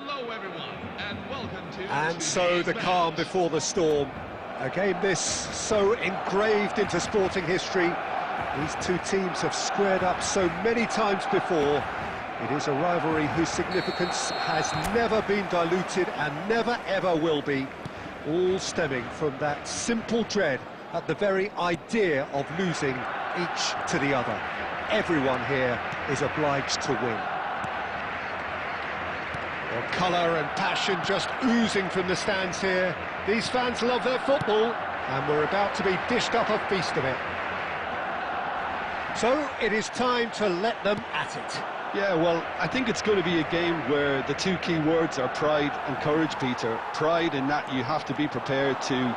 Hello everyone, and welcome to... And so the calm before the storm. A game this so engraved into sporting history. These two teams have squared up so many times before. It is a rivalry whose significance has never been diluted and never ever will be. All stemming from that simple dread at the very idea of losing each to the other. Everyone here is obliged to win. Well, colour and passion just oozing from the stands here. These fans love their football, and we're about to be dished up a feast of it. So, it is time to let them at it. Yeah, well, I think it's going to be a game where the two key words are pride and courage, Peter. Pride in that you have to be prepared to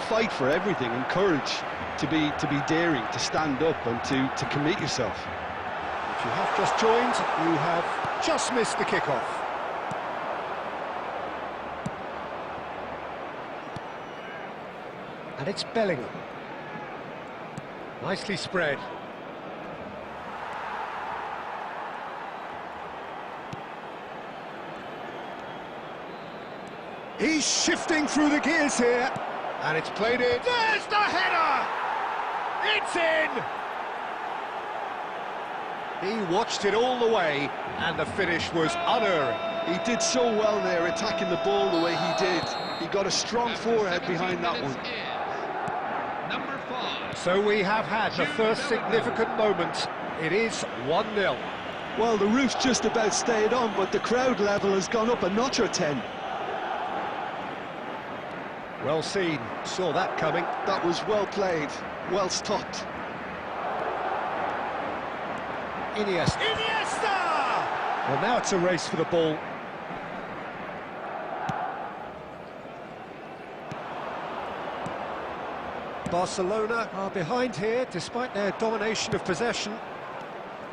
fight for everything, and courage to be daring, to stand up and to commit yourself. If you have just joined, you have just missed the kickoff. And it's Bellingham. Nicely spread. He's shifting through the gears here. And it's played in. There's the header! It's in! He watched it all the way, and the finish was unerring. He did so well there, attacking the ball the way he did. He got a strong forehead behind that one. Number 5. So we have had the first significant moment. It is 1-0. Well, the roof's just about stayed on, but the crowd level has gone up a notch or 10. Well seen, saw that coming. That was well played, well stopped. Iniesta! Well, now it's a race for the ball. Barcelona are behind here, despite their domination of possession.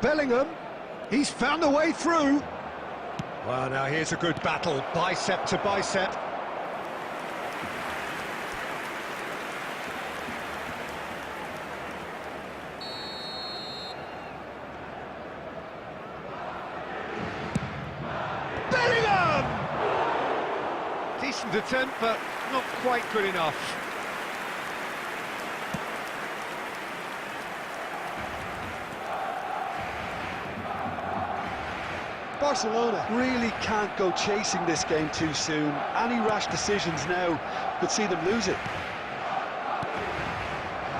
Bellingham, he's found a way through. Well, now here's a good battle, bicep to bicep. Bellingham! Decent attempt, but not quite good enough. Barcelona really can't go chasing this game too soon. Any rash decisions now could see them lose it.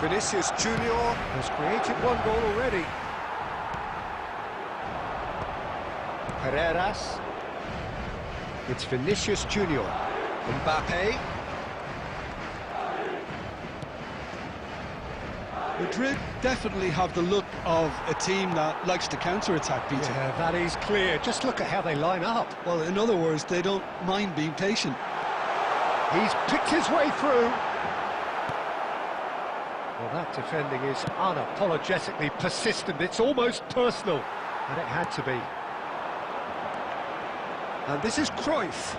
Vinicius Junior has created one goal already. Carreras. It's Vinicius Junior. Mbappe. Madrid definitely have the look of a team that likes to counter-attack, Peter. Yeah, that is clear. Just look at how they line up. Well, in other words, they don't mind being patient. He's picked his way through. Well, that defending is unapologetically persistent. It's almost personal, and it had to be. And this is Cruyff.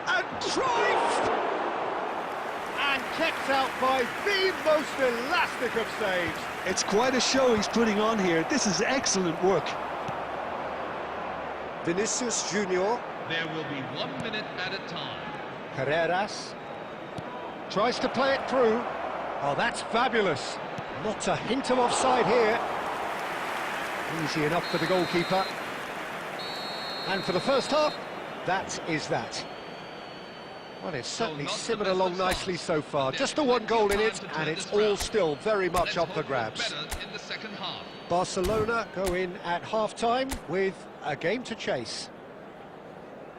And Cruyff! And kept out by the most elastic of saves. It's quite a show he's putting on here. This is excellent work. Vinicius Junior. There will be 1 minute at a time. Carreras. Tries to play it through. Oh, that's fabulous. Not a hint of offside here. Easy enough for the goalkeeper. And for the first half, that is that. Well, it's certainly simmered along nicely so far. Just the one goal in it, and it's all still very much up for grabs. Barcelona go in at half-time with a game to chase.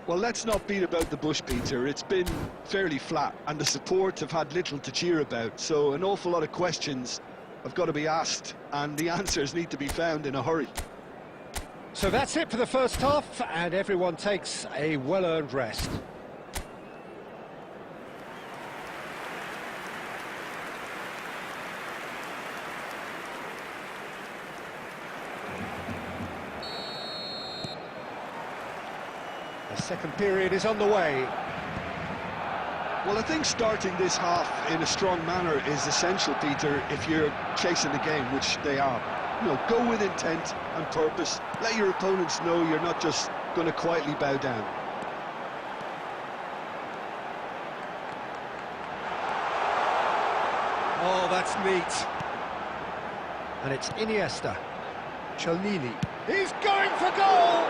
Well, let's not beat about the bush, Peter. It's been fairly flat, and the support have had little to cheer about. So an awful lot of questions have got to be asked, and the answers need to be found in a hurry. So that's it for the first half, and everyone takes a well-earned rest. The second period is on the way. Well, I think starting this half in a strong manner is essential, Peter, if you're chasing the game, which they are. You know, go with intent and purpose. Let your opponents know you're not just going to quietly bow down. that's neat. And it's Iniesta. Chelnini. He's going for goal!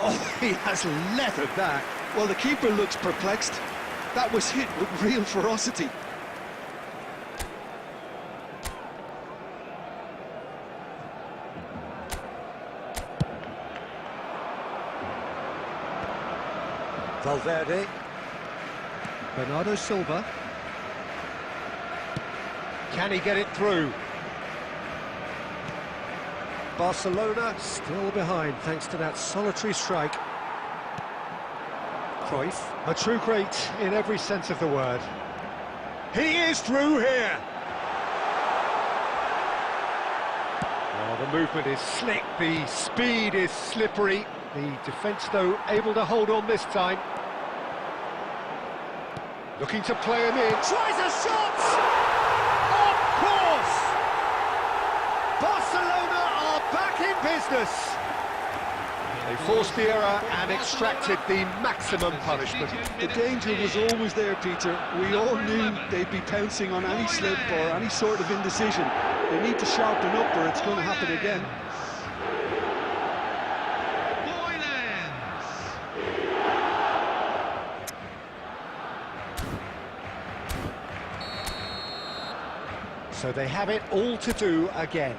Oh, he has leathered that. Well, the keeper looks perplexed. That was hit with real ferocity. Valverde. Bernardo Silva. Can he get it through? Barcelona still behind thanks to that solitary strike. Cruyff, a true great in every sense of the word. He is through here! Oh, the movement is slick, the speed is slippery. The defence, though, able to hold on this time. Looking to play him in. Tries a shot! Of course! Barcelona are back in business. They forced the error and extracted the maximum punishment. The danger was always there, Peter. We all knew they'd be pouncing on any slip or any sort of indecision. They need to sharpen up or it's going to happen again. So they have it all to do again.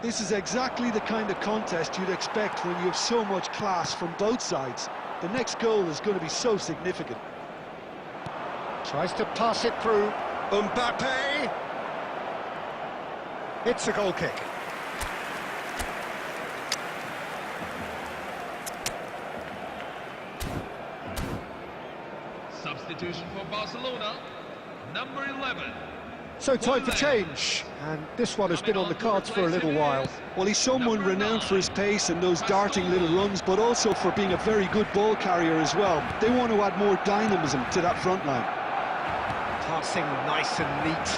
This is exactly the kind of contest you'd expect when you have so much class from both sides. The next goal is going to be so significant. Tries to pass it through. Mbappe! It's a goal kick. Substitution for Barcelona, number 11. So time for change, and this one has been on the cards for a little while. Well, he's someone renowned for his pace and those darting little runs, but also for being a very good ball carrier as well. They want to add more dynamism to that front line. Passing nice and neat.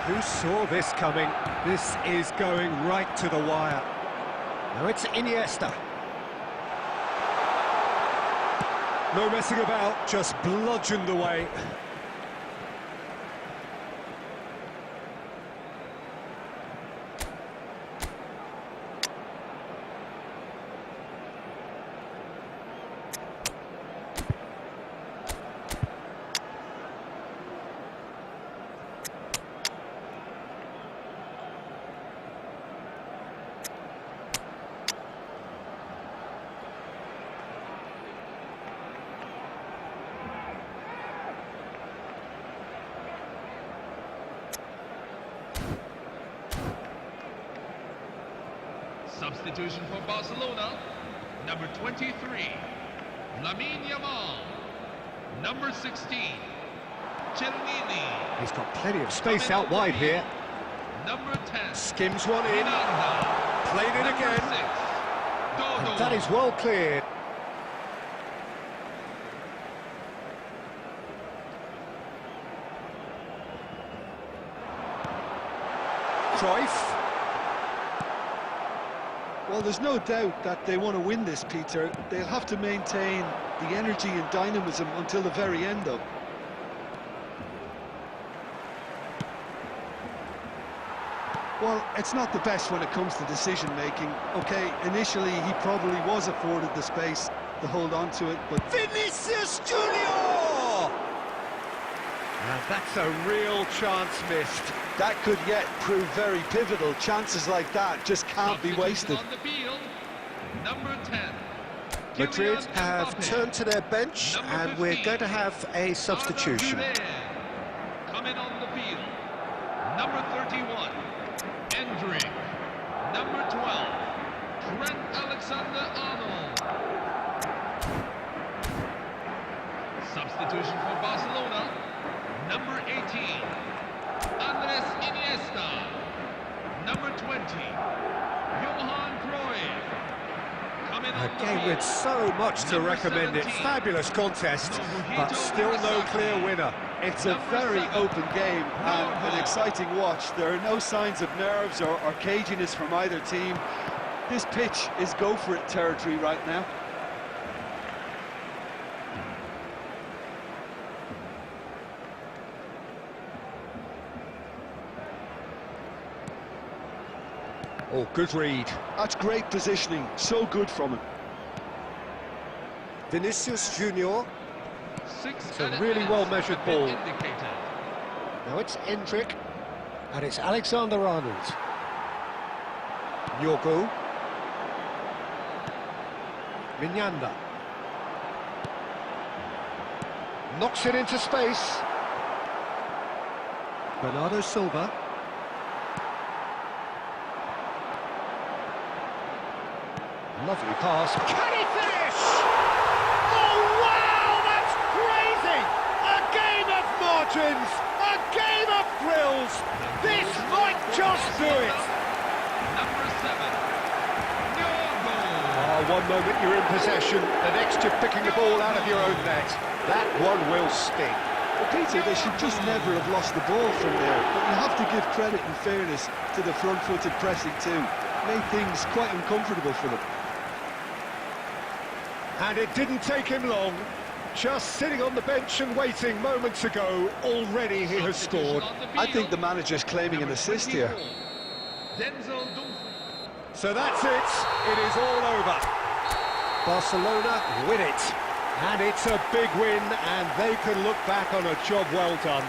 Who saw this coming? This is going right to the wire. Now it's Iniesta. No messing about, just bludgeoned away. Substitution for Barcelona, number 23, Lamine Yamal. Number 16, Chelnini. He's got plenty of space out wide here. Number 10, Skims one in. Miranda. Played it Number again. 6, Dodo. And that is well cleared. Cruyff. Well, there's no doubt that they want to win this, Peter. They'll have to maintain the energy and dynamism until the very end, though. Well, it's not the best when it comes to decision-making. OK, initially he probably was afforded the space to hold on to it, but... Vinicius Junior! And that's a real chance missed. That could yet prove very pivotal. Chances like that just can't be wasted. On the field, number 10, Madrid Kylian have Mbappe. turned to their bench, Number and we're 15, going to have a substitution. Arda Güler. Coming on the field, number 31, Endrick. Number 12, Trent Alexander-Arnold. Substitution for Barcelona, number 18, Andres Iniesta. Number 20, Johan Cruyff. Coming on A the game field, with so much to number recommend it. 17, Fabulous contest, but still no clear winner. It's a very open game and an exciting watch. There are no signs of nerves or caginess from either team. This pitch is go-for-it territory right now. Oh, good read. That's great positioning, so good from him. Vinicius Junior. It's a really well-measured ball. Now it's Endrick, and it's Alexander-Arnold. Nyogo. Minyanda. Knocks it into space. Bernardo Silva. Lovely pass. Can he finish? Oh, wow, that's crazy! A game of margins, a game of thrills. This might just do it. Number 7. One moment you're in possession, the next you're picking the ball out of your own net. That one will sting. Well, Peter, they should just never have lost the ball from there. But you have to give credit and fairness to the front-footed pressing too. Made things quite uncomfortable for them. And it didn't take him long. Just sitting on the bench and waiting moments ago, already he has scored. I think the manager's claiming an assist here. So that's it. It is all over. Barcelona win it. And it's a big win, and they can look back on a job well done.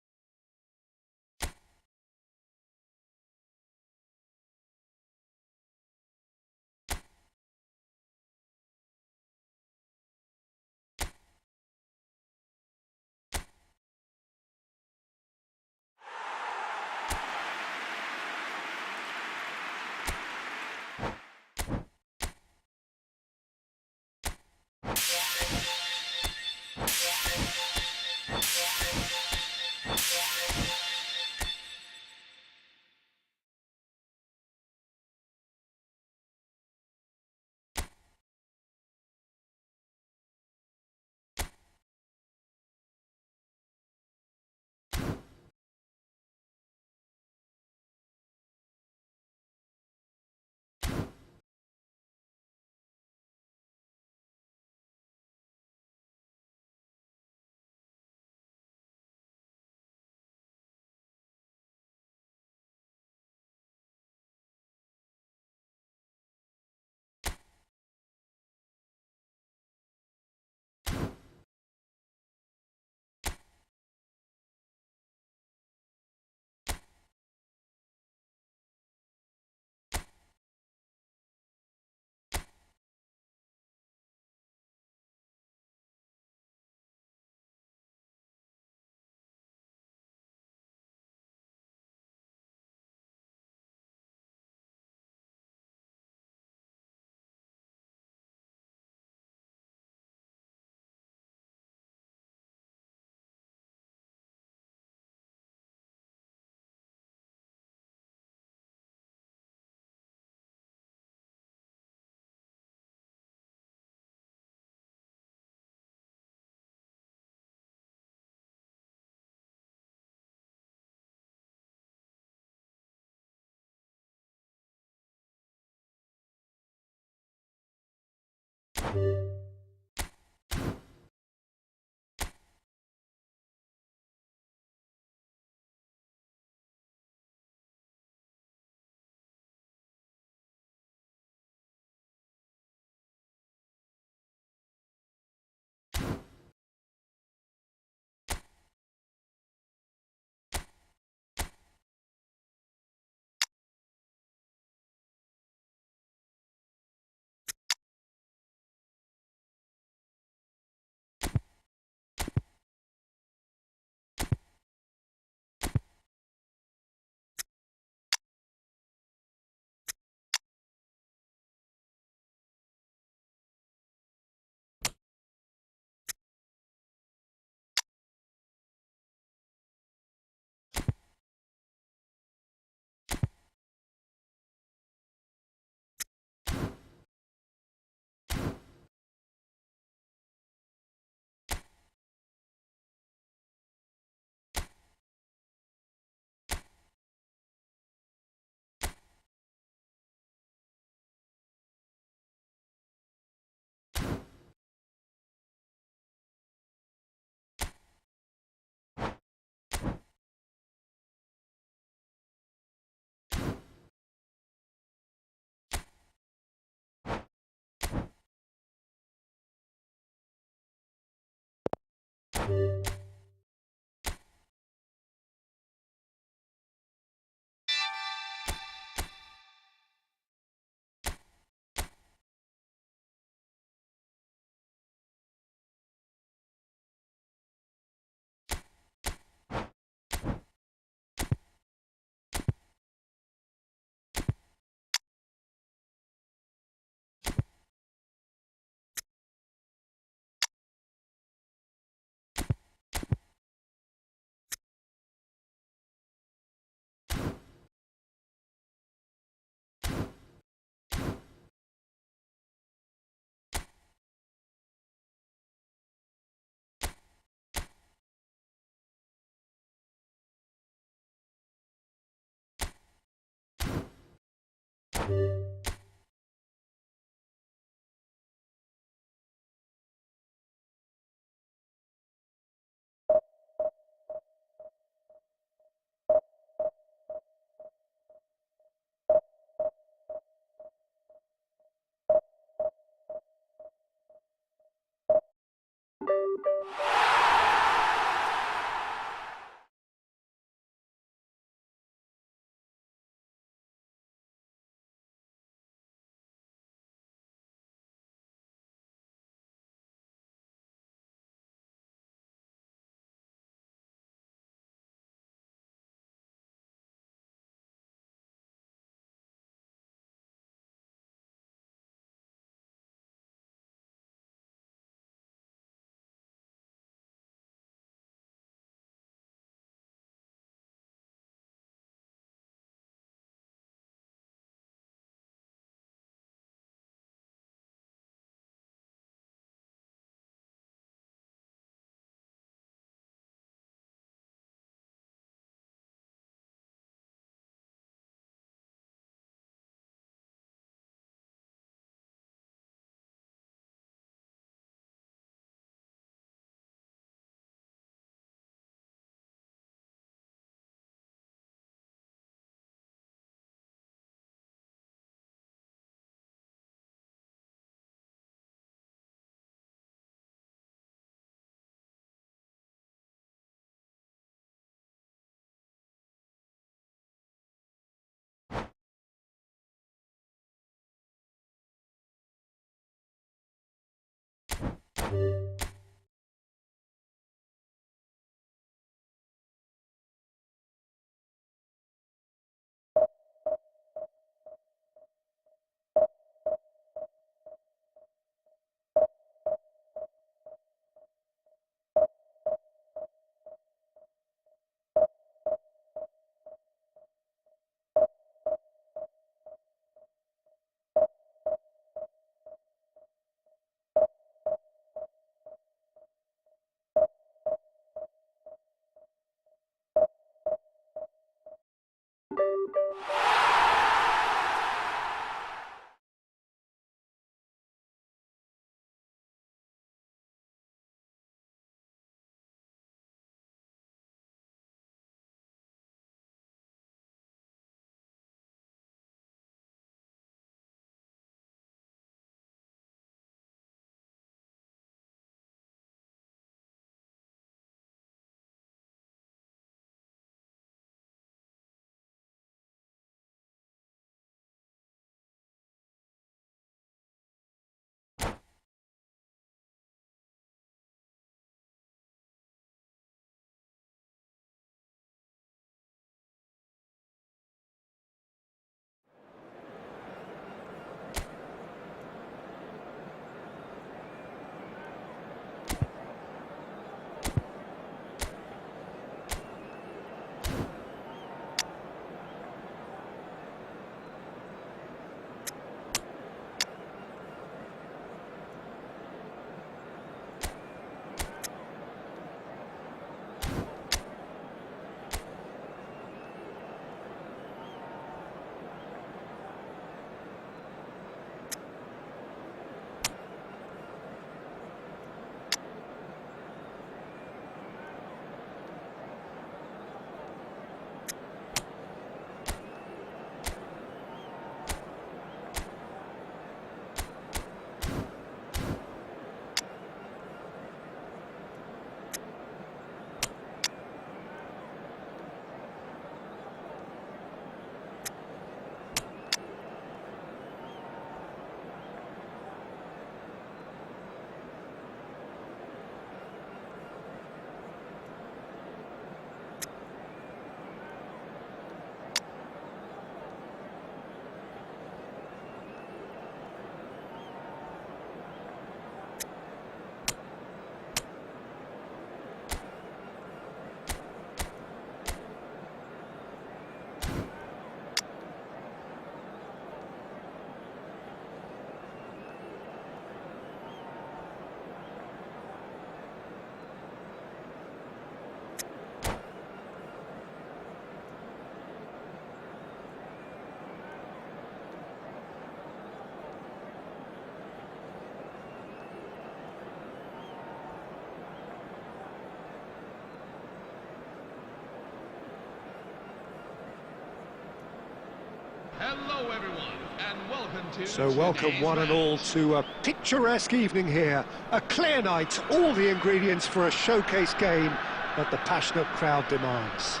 Hello, everyone, and welcome to So welcome today's one and match. all to a picturesque evening here. A clear night, all the ingredients for a showcase game that the passionate crowd demands.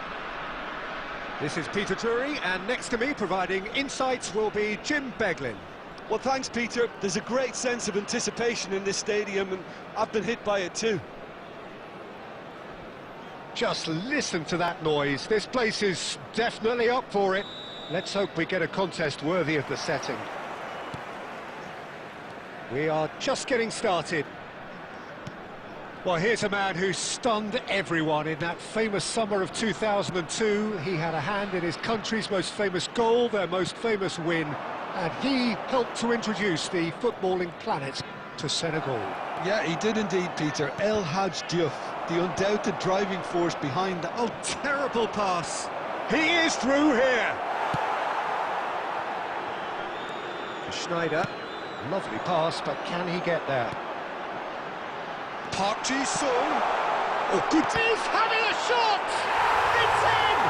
This is Peter Drury, and next to me providing insights will be Jim Beglin. Well, thanks, Peter. There's a great sense of anticipation in this stadium, and I've been hit by it too. Just listen to that noise. This place is definitely up for it. Let's hope we get a contest worthy of the setting. We are just getting started. Well, here's a man who stunned everyone in that famous summer of 2002. He had a hand in his country's most famous goal, their most famous win, and he helped to introduce the footballing planet to Senegal. Yeah, he did indeed, Peter. El Hadj Diouf, the undoubted driving force behind that. Oh, terrible pass. He is through here. Schneider, lovely pass, but can he get there? Park Ji-sung. Oh, good. He's having a shot. It's in.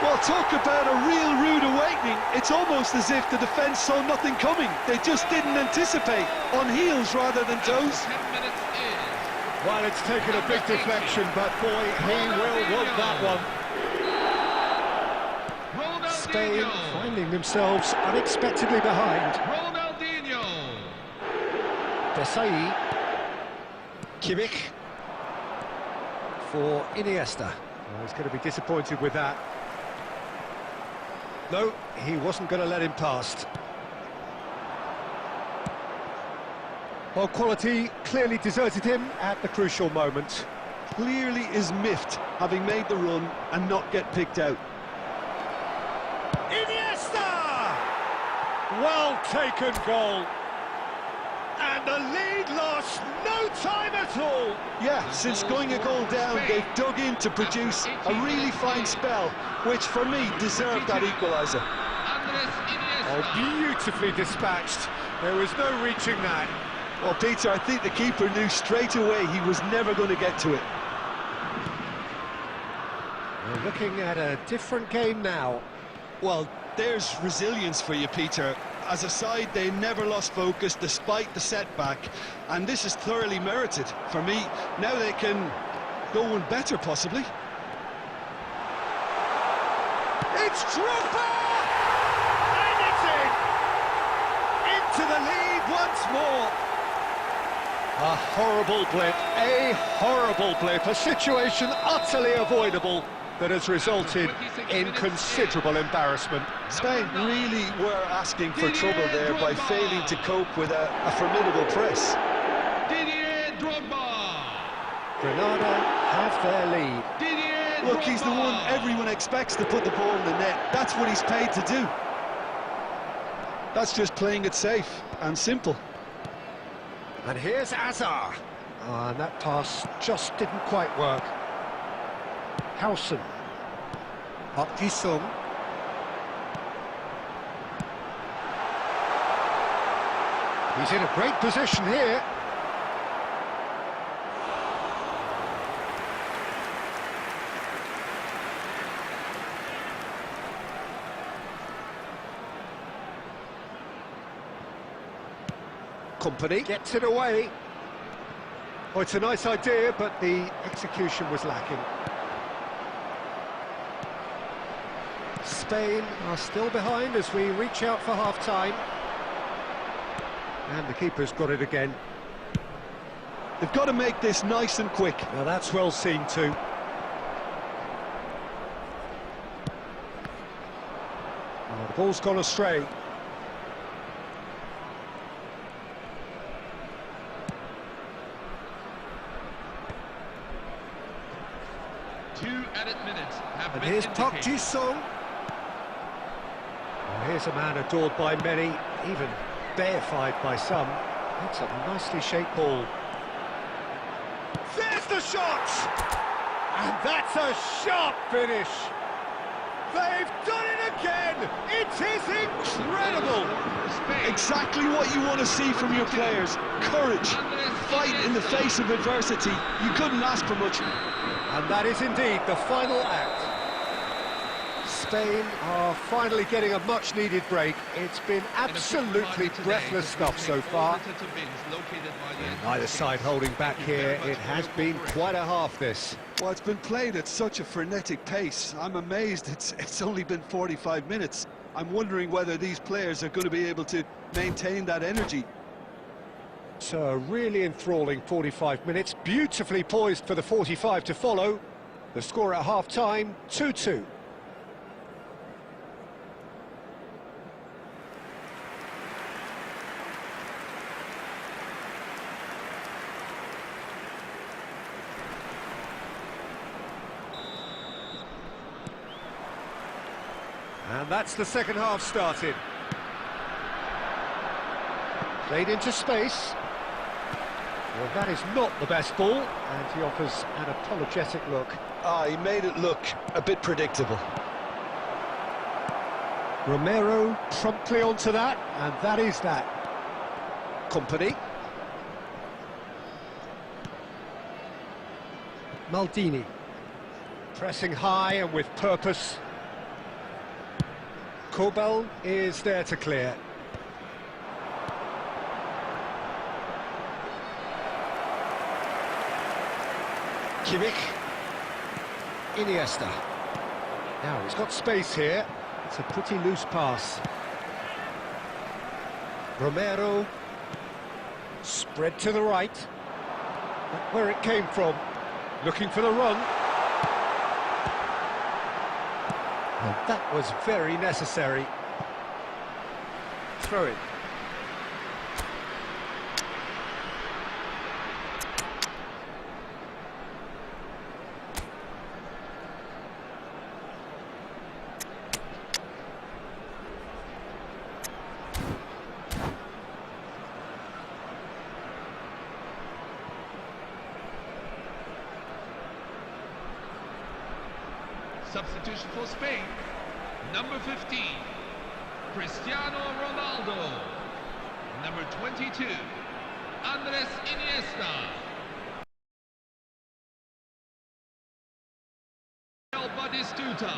Well, talk about a real rude awakening. It's almost as if the defence saw nothing coming. They just didn't anticipate. On heels rather than toes. 10 minutes in. Well, it's taken a big deflection, but boy, he will want that one. Spain Ronaldinho. finding themselves unexpectedly behind. Ronaldinho. Desai. Kimmich. For Iniesta. Well, he's going to be disappointed with that. No, he wasn't going to let him past. Well, quality clearly deserted him at the crucial moment. Clearly is miffed, having made the run and not get picked out. Iniesta! Well taken goal. And the lead lost no time at all. Yeah, since going a goal down, they've dug in to produce a really fine spell, which for me deserved that equaliser. Andres Iniesta. Oh, beautifully dispatched. There was no reaching that. Well, Peter, I think the keeper knew straight away he was never going to get to it. We're looking at a different game now. Well, there's resilience for you, Peter. As a side, they never lost focus despite the setback, and this is thoroughly merited. For me, now they can go one better, possibly. It's Drogba! And it's in! Into the lead once more. A horrible blip, a situation utterly avoidable that has resulted in considerable embarrassment. Spain really were asking for trouble there by failing to cope with a formidable press. Didier Drogba. Granada have their lead. Didier Look, he's the one everyone expects to put the ball in the net. That's what he's paid to do. That's just playing it safe and simple. And here's Azar. And that pass just didn't quite work. Howson. Park Ji-sung. He's in a great position here. Company gets it away. Oh, it's a nice idea, but the execution was lacking. Spain are still behind as we reach out for half-time. And the keeper's got it again. They've got to make this nice and quick. Now that's well seen too. Oh, the ball's gone astray. Two added minutes have And been here's Park indicated. Ji-sung. Oh, here's a man adored by many, even deified by some. That's a nicely shaped ball. There's the shot! And that's a sharp finish. They've done it again! It is incredible! Exactly what you want to see from your players. Courage, fight in the face of adversity. You couldn't ask for much. And that is indeed the final act. Spain are finally getting a much-needed break. It's been absolutely breathless stuff so far. Neither side holding back here. It has been quite a half, this. Well, it's been played at such a frenetic pace. I'm amazed it's only been 45 minutes. I'm wondering whether these players are going to be able to maintain that energy. So a really enthralling 45 minutes, beautifully poised for the 45 to follow. The score at half-time, 2-2. And that's the second half started. Played into space. Well, that is not the best ball, and he offers an apologetic look. He made it look a bit predictable. Romero promptly onto that, and that is that. Company. Maldini. Pressing high and with purpose. Kobel is there to clear. Kimmich. Iniesta. Now he's got space here. It's a pretty loose pass. Romero. Spread to the right. But where it came from. Looking for the run. And that was very necessary. Throw it. Substitution for Spain, number 15, Cristiano Ronaldo. Number 22, Andres Iniesta. Batistuta.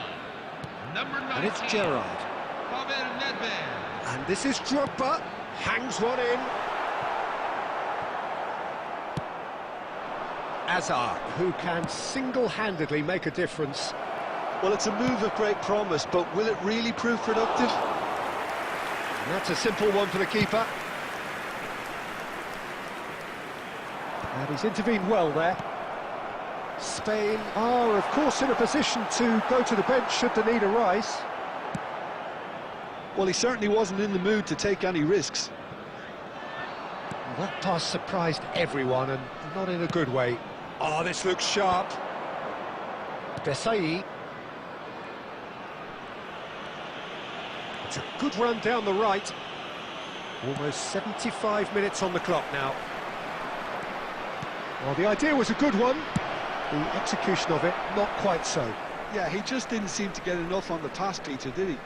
Number 19, And it's Gerrard. Pavel Nedved. And this is Drogba. Hangs one in. Hazard, who can single-handedly make a difference. Well, it's a move of great promise, but will it really prove productive? And that's a simple one for the keeper. And he's intervened well there. Spain are, of course, in a position to go to the bench should the need arise. Well, he certainly wasn't in the mood to take any risks. Well, that pass surprised everyone, and not in a good way. Oh, this looks sharp. Desai. It's a good run down the right. Almost 75 minutes on the clock now. Well, the idea was a good one. The execution of it, not quite so. Yeah, he just didn't seem to get enough on the pass, Peter, did he?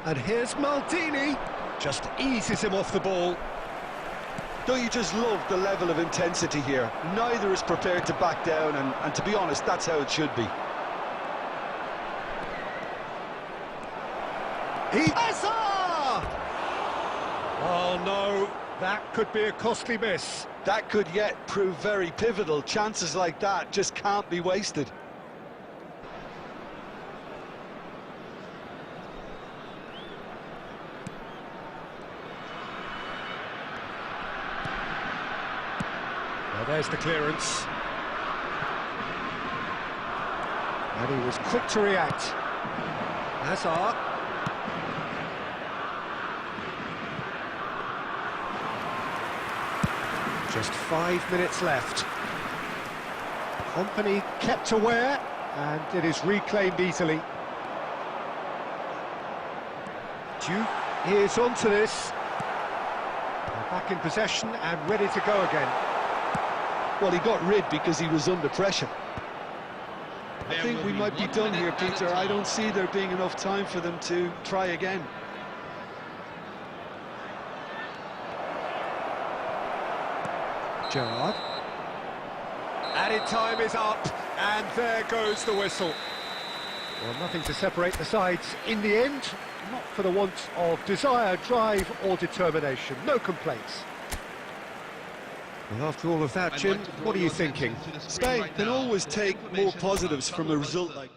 And here's Maldini. Just eases him off the ball. Don't you just love the level of intensity here? Neither is prepared to back down, and to be honest, that's how it should be. Hazard! Oh no, that could be a costly miss. That could yet prove very pivotal. Chances like that just can't be wasted. Well, there's the clearance. And he was quick to react. Hazard. Just 5 minutes left. Company kept aware, and it is reclaimed easily. Duke is onto this. They're back in possession and ready to go again. Well, he got rid because he was under pressure. I think we might be done here, Peter. I don't see there being enough time for them to try again. Gerrard. Added time is up, and there goes the whistle. Well, nothing to separate the sides in the end, not for the want of desire, drive or determination. No complaints. Well, after all of that, Jim, what are you thinking? Spain can always take more positives from a result like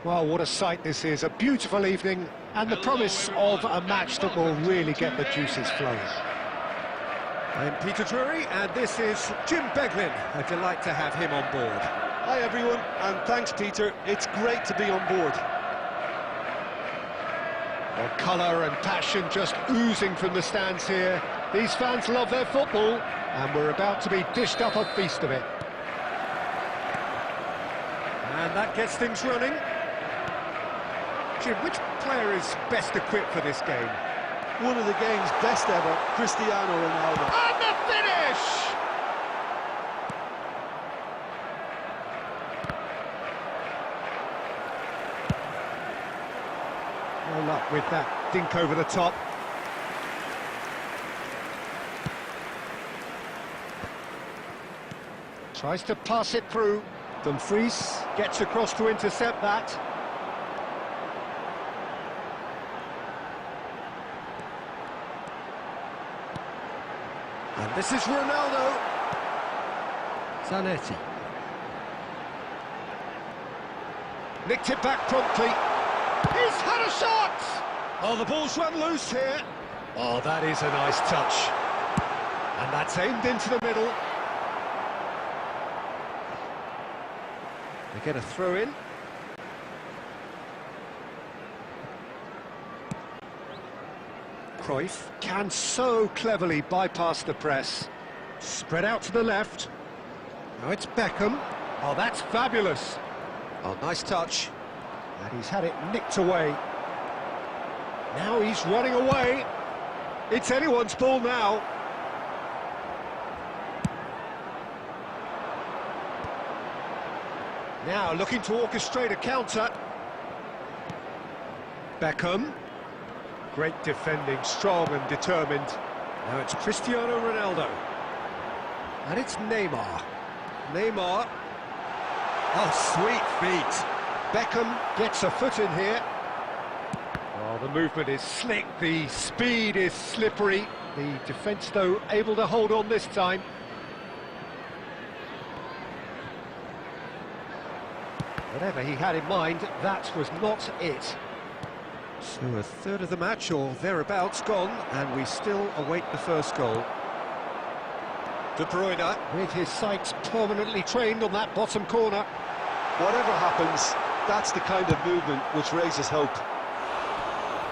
Well, what a sight this is, a beautiful evening, and the promise of a match that will really get the juices flowing. I'm Peter Drury, and this is Jim Beglin. A delight to have him on board. Hi everyone, and thanks Peter, it's great to be on board. Well, colour and passion just oozing from the stands here, These fans love their football, and we're about to be dished up a feast of it. And that gets things running. Jim, which player is best equipped for this game? One of the game's best ever, Cristiano Ronaldo. And the finish! No luck with that dink over the top. Tries to pass it through. Dumfries gets across to intercept that. And this is Ronaldo. Zanetti. Nicked it back promptly. He's had a shot! Oh, the ball's run loose here. Oh, that is a nice touch. And that's aimed into the middle. They get a throw in. Cruyff can so cleverly bypass the press. Spread out to the left. Now it's Beckham. Oh, that's fabulous. Oh, nice touch. And he's had it nicked away. Now he's running away. It's anyone's ball now. Now looking to orchestrate a counter. Beckham. Great defending, strong and determined. Now it's Cristiano Ronaldo. And it's Neymar. Neymar. Oh, sweet feet. Beckham gets a foot in here. Oh, the movement is slick, the speed is slippery. The defence, though, able to hold on this time. Whatever he had in mind, that was not it. So a third of the match, or thereabouts, gone, and we still await the first goal. De Bruyne, with his sights permanently trained on that bottom corner. Whatever happens, that's the kind of movement which raises hope.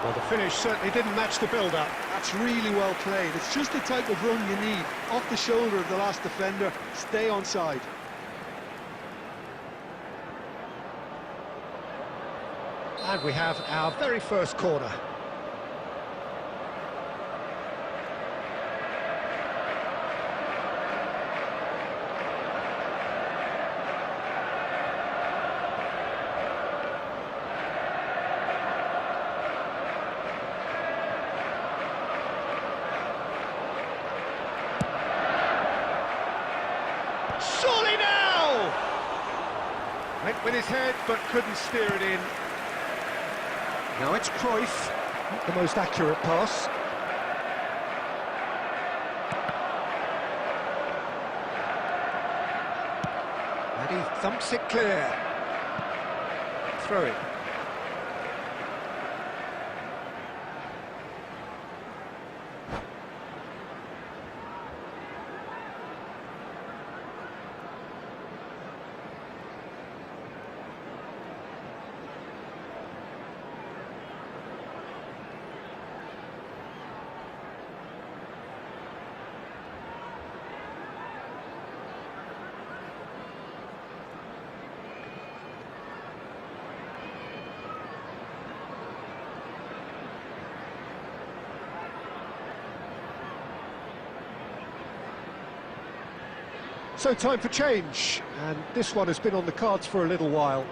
Well, the finish certainly didn't match the build-up. That's really well played. It's just the type of run you need. Off the shoulder of the last defender, stay onside. And we have our very first corner. Surely now! Went with his head, but couldn't steer it in. Now it's Cruyff, not the most accurate pass. And he thumps it clear. Throw it. So time for change, and this one has been on the cards for a little while.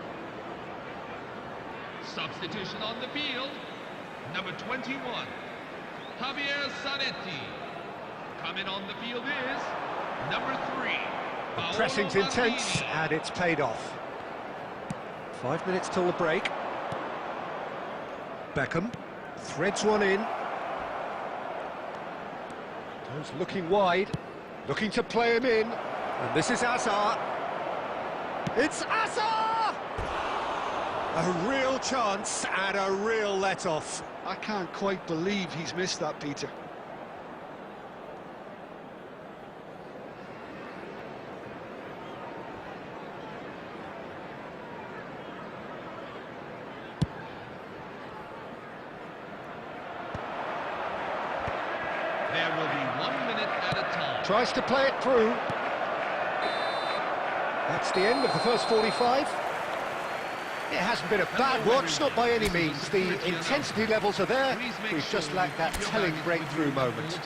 Substitution on the field. Number 21, Javier Zanetti. Coming on the field is number 3, Paolo Pressing's intense, Maldini. and it's paid off. 5 minutes till the break. Beckham threads one in. Goes looking wide, looking to play him in. And this is Hazard. It's Hazard! A real chance and a real let-off. I can't quite believe he's missed that, Peter. They're will be 1 minute at a time. Tries to play it through. That's the end of the first 45. It hasn't been a bad watch, not by any means. The intensity levels are there. We've just lacked that telling breakthrough moment.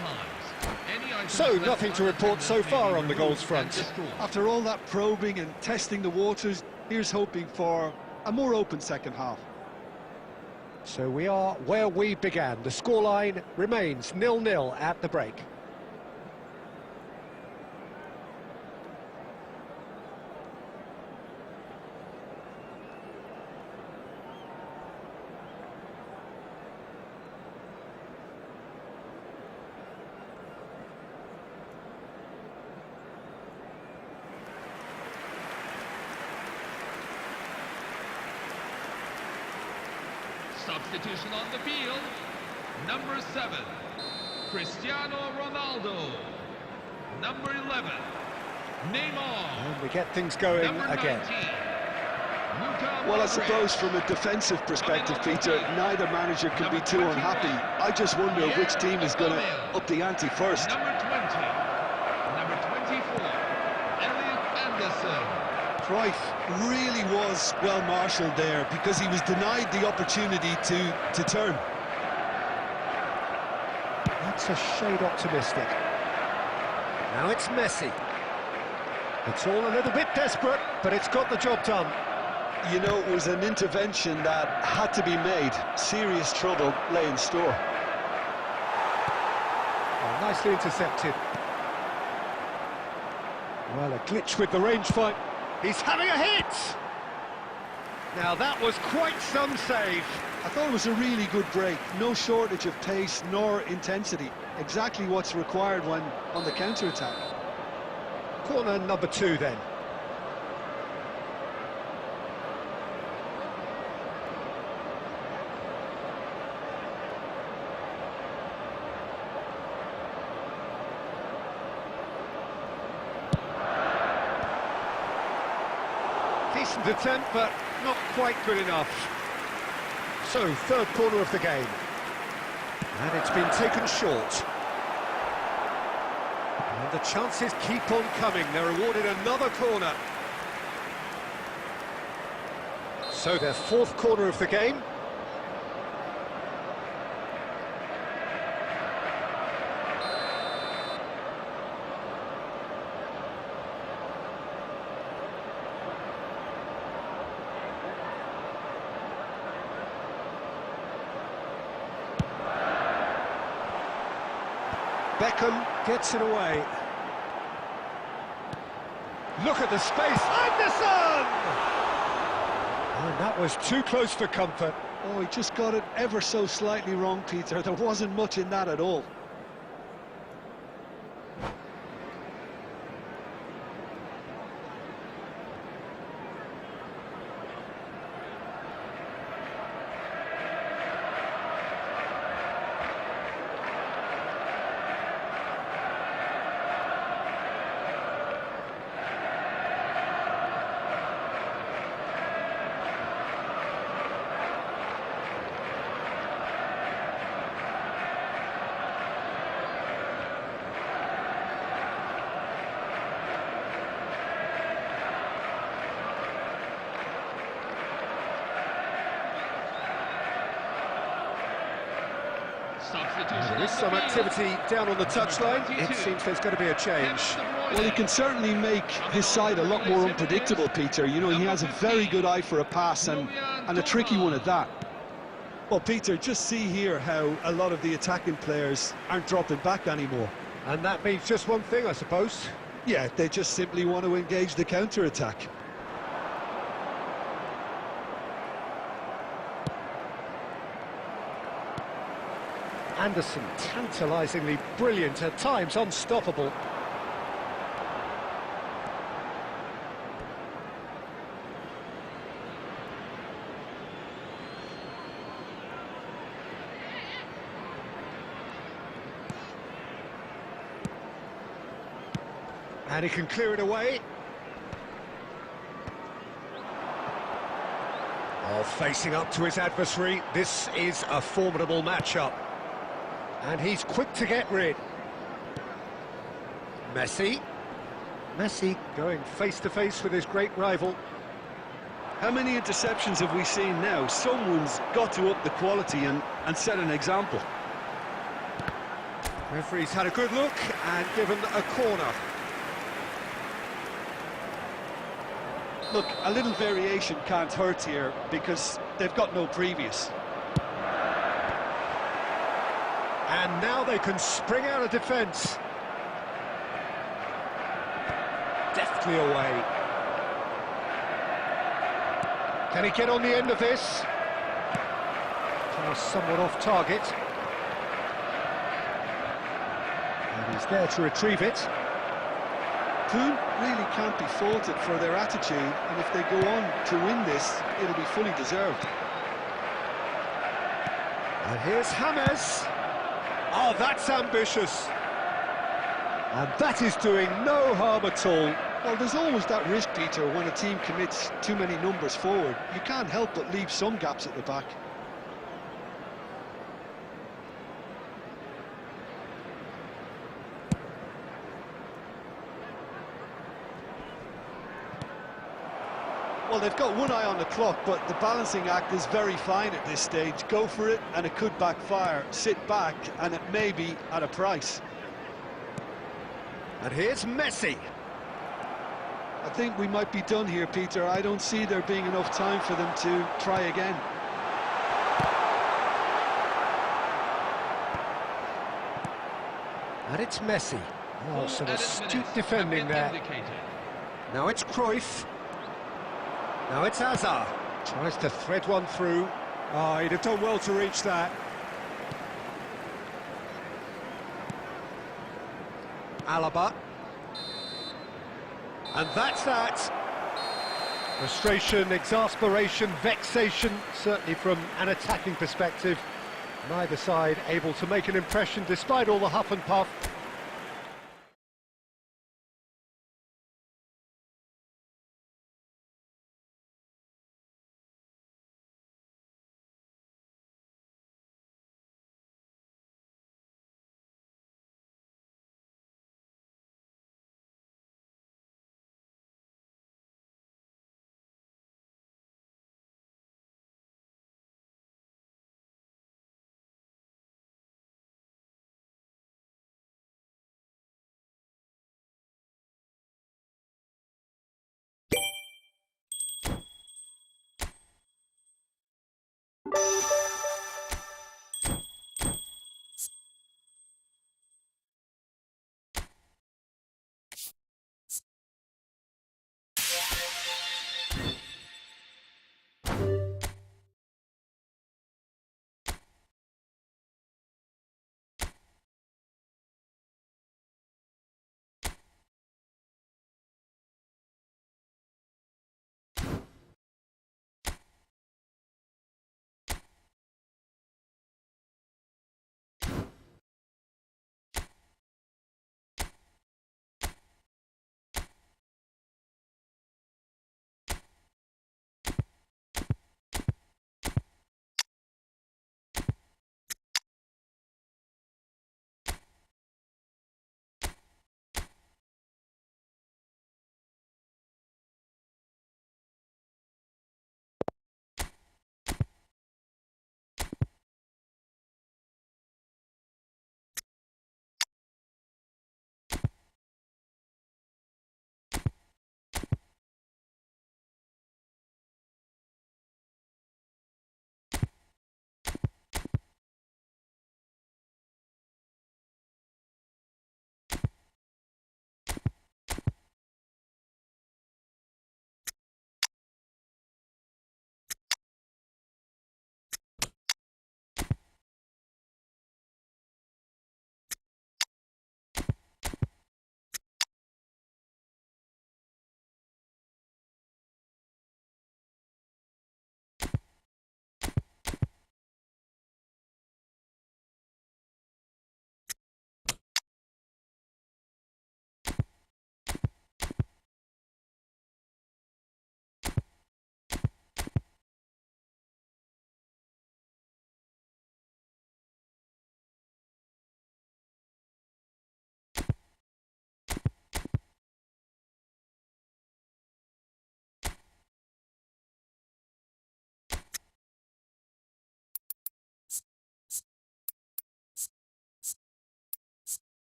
So, nothing to report so far on the goals front. After all that probing and testing the waters, here's hoping for a more open second half. So we are where we began. The scoreline remains 0-0 at the break. Substitution on the field. Number 7, Cristiano Ronaldo. Number 11, Neymar. And we get things going Number 19, again. Luka Well, I Modric. suppose from a defensive perspective, Peter, neither manager can be too unhappy. I just wonder which team is going to up the ante first. Number 20, number 24, Elliot Anderson. Cruyff really was well marshalled there because he was denied the opportunity to turn. That's a shade optimistic. Now it's Messi. It's all a little bit desperate, but it's got the job done. You know, it was an intervention that had to be made. Serious trouble lay in store. Oh, nicely intercepted. Well, a glitch with the range fight. He's having a hit! Now that was quite some save. I thought it was a really good break. No shortage of pace nor intensity. Exactly what's required when on the counter-attack. Corner number 2 then. Decent attempt, but not quite good enough. So, third corner of the game. And it's been taken short. And the chances keep on coming. They're awarded another corner. So, their fourth corner of the game. Beckham gets it away. Look at the space. Anderson! And that was too close for comfort. Oh, he just got it ever so slightly wrong, Peter. There wasn't much in that at all. There is some activity down on the touchline. It seems there's going to be a change. Well, he can certainly make his side a lot more unpredictable, Peter. You know, he has a very good eye for a pass and a tricky one at that. Well, Peter, just see here how a lot of the attacking players aren't dropping back anymore. And that means just one thing, I suppose. Yeah, they just simply want to engage the counter-attack. Anderson, tantalisingly brilliant, at times unstoppable. And he can clear it away. Oh, facing up to his adversary, this is a formidable matchup. And he's quick to get rid. Messi. Messi going face-to-face with his great rival. How many interceptions have we seen now? Someone's got to up the quality and set an example. Referee's had a good look and given a corner. Look, a little variation can't hurt here because they've got no previous. And now they can spring out of defence. Deftly away. Can he get on the end of this? Pass somewhat off target. And he's there to retrieve it. Poon really can't be faulted for their attitude, and if they go on to win this, it'll be fully deserved. And here's James. Oh, that's ambitious. And that is doing no harm at all. Well, there's always that risk, Peter, when a team commits too many numbers forward. You can't help but leave some gaps at the back. Well, they've got one eye on the clock, but the balancing act is very fine at this stage. Go for it, and it could backfire. Sit back, and it may be at a price. And here's Messi. I think we might be done here, Peter. I don't see there being enough time for them to try again. And it's Messi. Oh, some Full astute added minutes defending have been there. indicated. Now it's Cruyff. Now it's Hazard. Tries to thread one through. Oh, he'd have done well to reach that. Alaba. And that's that. Frustration, exasperation, vexation, certainly from an attacking perspective. Neither side able to make an impression despite all the huff and puff.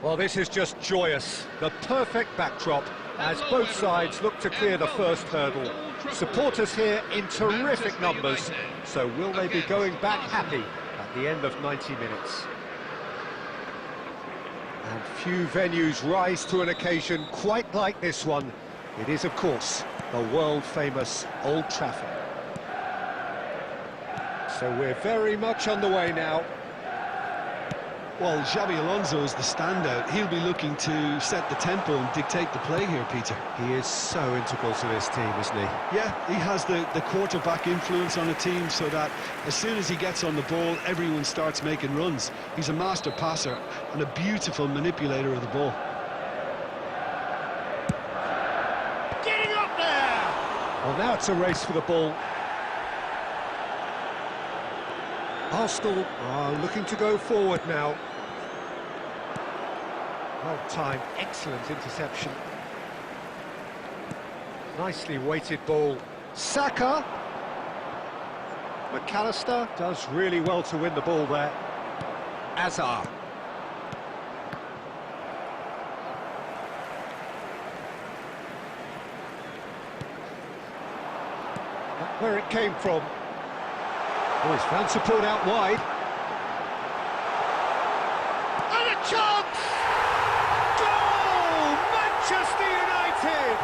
Well, this is just joyous. The perfect backdrop as both sides look to clear the first hurdle. Supporters here in terrific numbers, so will they be going back happy at the end of 90 minutes? And few venues rise to an occasion quite like this one. It is, of course, the world-famous Old Trafford. So we're very much on the way now. Well, Xabi Alonso is the standout. He'll be looking to set the tempo and dictate the play here, Peter. He is so integral to this team, isn't he? Yeah, he has the quarterback influence on a team so that as soon as he gets on the ball, everyone starts making runs. He's a master passer and a beautiful manipulator of the ball. Getting up there! Well, now it's a race for the ball. Arsenal are looking to go forward now. Well timed, excellent interception. Nicely weighted ball. Saka. McAllister does really well to win the ball there. Azar. That's where it came from. Oh, he's found support out wide. And a chance! Goal! Manchester United!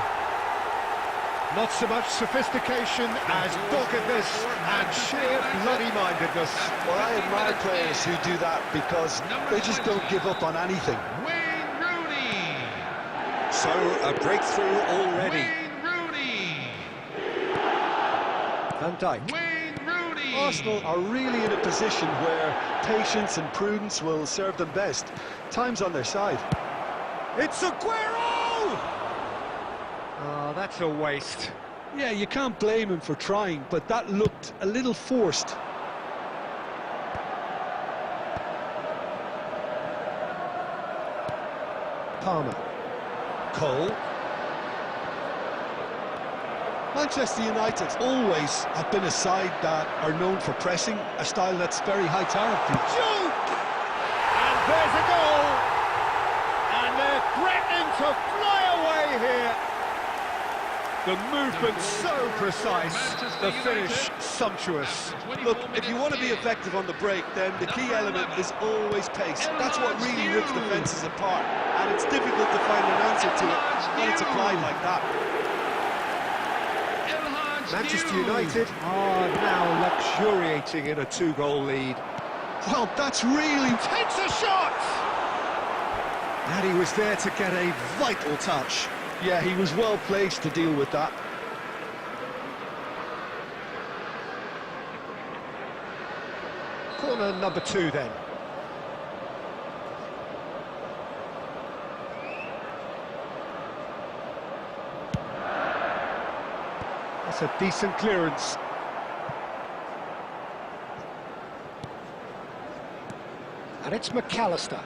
Not so much sophistication as doggedness and sheer bloody-mindedness. Well, I admire players who do that because they just don't give up on anything. Wayne Rooney. So, a breakthrough already. Wayne Rooney. Van Dijk. Wayne Rooney. Arsenal are really in a position where patience and prudence will serve them best. Time's on their side. It's Aguero! Oh, that's a waste. Yeah, you can't blame him for trying, but that looked a little forced. Palmer. Cole. Manchester United always have been a side that are known for pressing, a style that's very high-towered. Shoot! And there's a goal! And they're threatening to fly away here. The movement so precise, the finish sumptuous. Look, if you want to be effective on the break, then the key element is always pace. That's what really rips defences apart, and it's difficult to find an answer to it when it's applied like that. Manchester United are now luxuriating in a two-goal lead. Well, that's really... Takes a shot! And he was there to get a vital touch. Yeah, he was well placed to deal with that. Corner number 2 then. That's a decent clearance. And it's McAllister.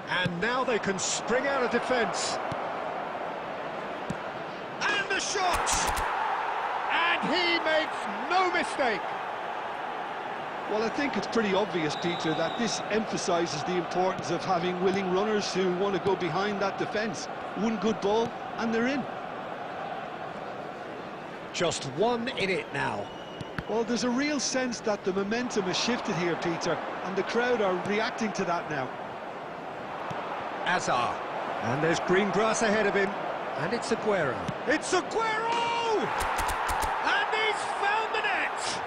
And now they can spring out of defence. And the shot! And he makes no mistake. Well, I think it's pretty obvious, Peter, that this emphasises the importance of having willing runners who want to go behind that defence. One good ball, and they're in. Just 1 in it now. Well, there's a real sense that the momentum has shifted here, Peter, and the crowd are reacting to that now. Azar. And there's green grass ahead of him. And it's Aguero. It's Aguero! And he's found the net!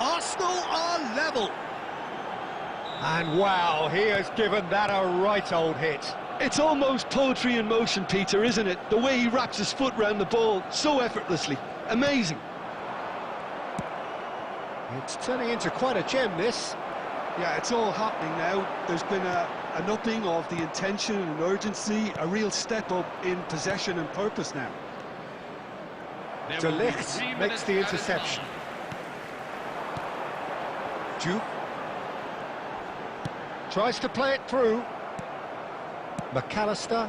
Arsenal are level. And wow, he has given that a right old hit. It's almost poetry in motion, Peter, isn't it? The way he wraps his foot round the ball so effortlessly. Amazing. It's turning into quite a gem, this. Yeah, it's all happening now. There's been an upping of the intention and urgency, a real step up in possession and purpose now. De Ligt makes the interception. Juke tries to play it through. McAllister.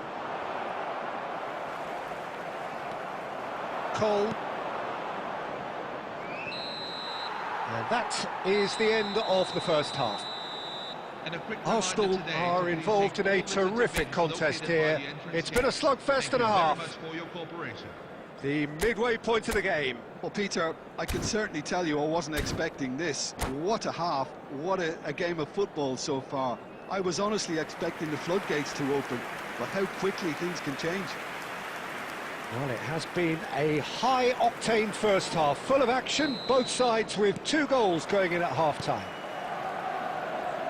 Cole. And that is the end of the first half. And a quick Arsenal reminder today are to involved please in a take all visitors terrific to contest located here. by the entrance It's been a gate. slugfest Thank and a you very half. much for your cooperation. The midway point of the game. Well, Peter, I can certainly tell you I wasn't expecting this. What a half, what a game of football so far. I was honestly expecting the floodgates to open, but how quickly things can change. Well, it has been a high-octane first half, full of action, both sides with 2 goals going in at half-time.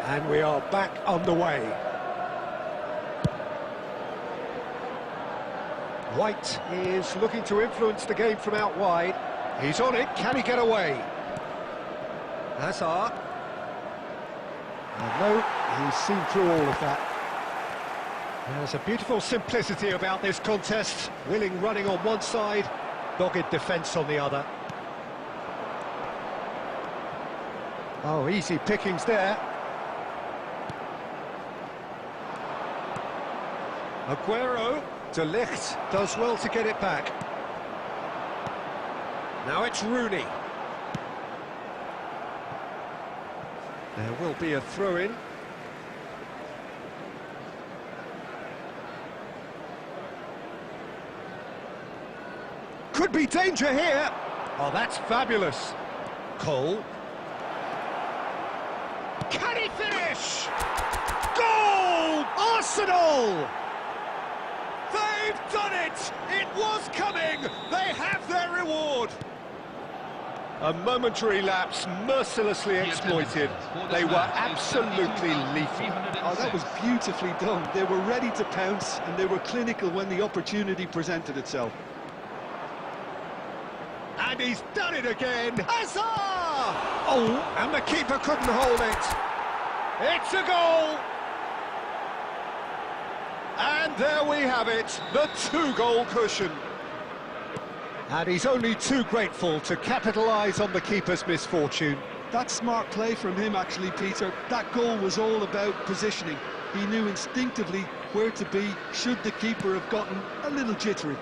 And we are back underway. White is looking to influence the game from out wide. He's on it, can he get away? Hazard. And no, he's seen through all of that. There's a beautiful simplicity about this contest. Willing running on one side, dogged defence on the other. Oh, easy pickings there. Aguero, De Ligt does well to get it back. Now it's Rooney. There will be a throw-in. Could be danger here. Oh, that's fabulous. Cole. Can he finish? Goal! Arsenal! They've done it! It was coming! They have their reward! A momentary lapse, mercilessly exploited. They were absolutely lethal. Oh, that was beautifully done. They were ready to pounce, and they were clinical when the opportunity presented itself. And he's done it again! Hazard! Oh, and the keeper couldn't hold it. It's a goal! And there we have it, the 2-goal cushion. And he's only too grateful to capitalise on the keeper's misfortune. That's smart play from him, actually, Peter. That goal was all about positioning. He knew instinctively where to be should the keeper have gotten a little jittery.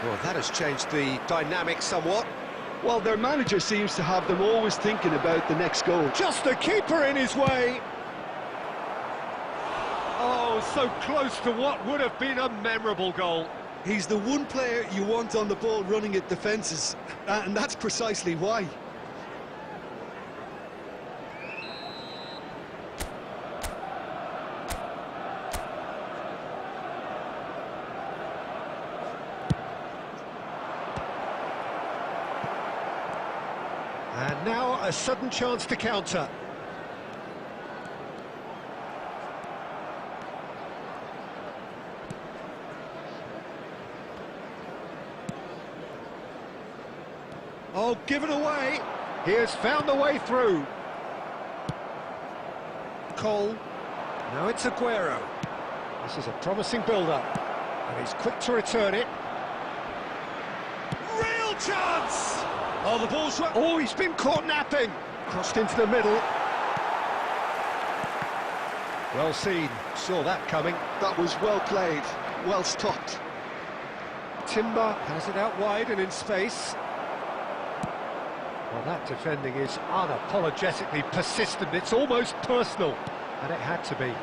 Well, that has changed the dynamic somewhat. Well, their manager seems to have them always thinking about the next goal. Just the keeper in his way. Oh, so close to what would have been a memorable goal. He's the one player you want on the ball running at defences, and that's precisely why. And now a sudden chance to counter. Oh, given away. He has found the way through. Cole. Now it's Aguero. This is a promising build-up. And he's quick to return it. Real chance! Oh, the ball's... Oh, he's been caught napping. Crossed into the middle. Well seen. Saw that coming. That was well played, well stopped. Timber has it out wide and in space. Well, that defending is unapologetically persistent. It's almost personal, and it had to be.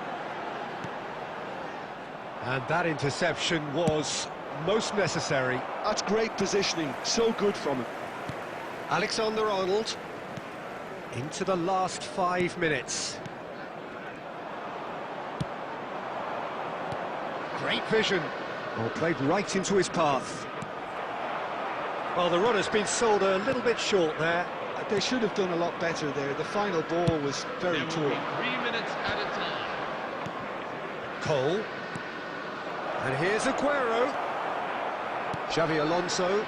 And that interception was most necessary. That's great positioning, so good from him. Alexander-Arnold into the last 5 minutes. Great vision. Well, played right into his path. Well, the run has been sold a little bit short there. They should have done a lot better there. The final ball was very There will poor. be 3 minutes at a time. Cole. And here's Aguero. Xavi Alonso.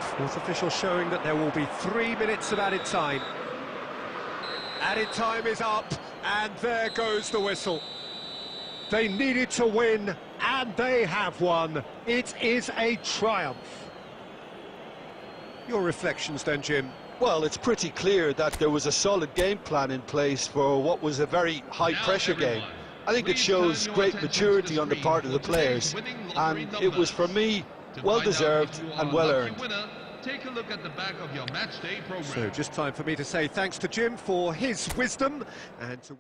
Fourth official showing that there will be 3 minutes of added time. Added time is up, and there goes the whistle. They needed to win, and they have won. It is a triumph. Your reflections then, Jim? Well, it's pretty clear that there was a solid game plan in place for what was a very high-pressure game. I think it shows great maturity on the part of the players, and it was, for me, well-deserved and well-earned. take a look at the back of your match day program. So just time for me to say thanks to Jim for his wisdom and to...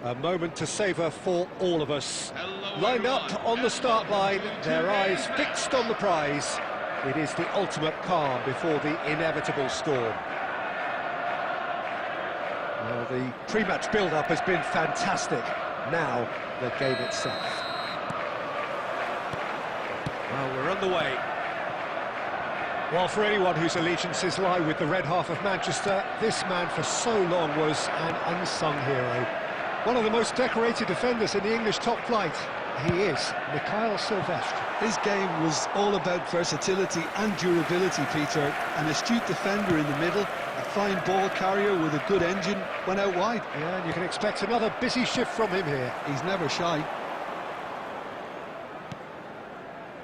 A moment to savour for all of us. Lined up on the start line, their eyes fixed on the prize. It is the ultimate calm before the inevitable storm. Well, the pre-match build-up has been fantastic. Now, the game itself. Well, we're underway. Well, for anyone whose allegiances lie with the red half of Manchester, this man for so long was an unsung hero. One of the most decorated defenders in the English top flight. He is Mikhail Silvestre. His game was all about versatility and durability, Peter. An astute defender in the middle, a fine ball carrier with a good engine, went out wide. Yeah, and you can expect another busy shift from him here. He's never shy.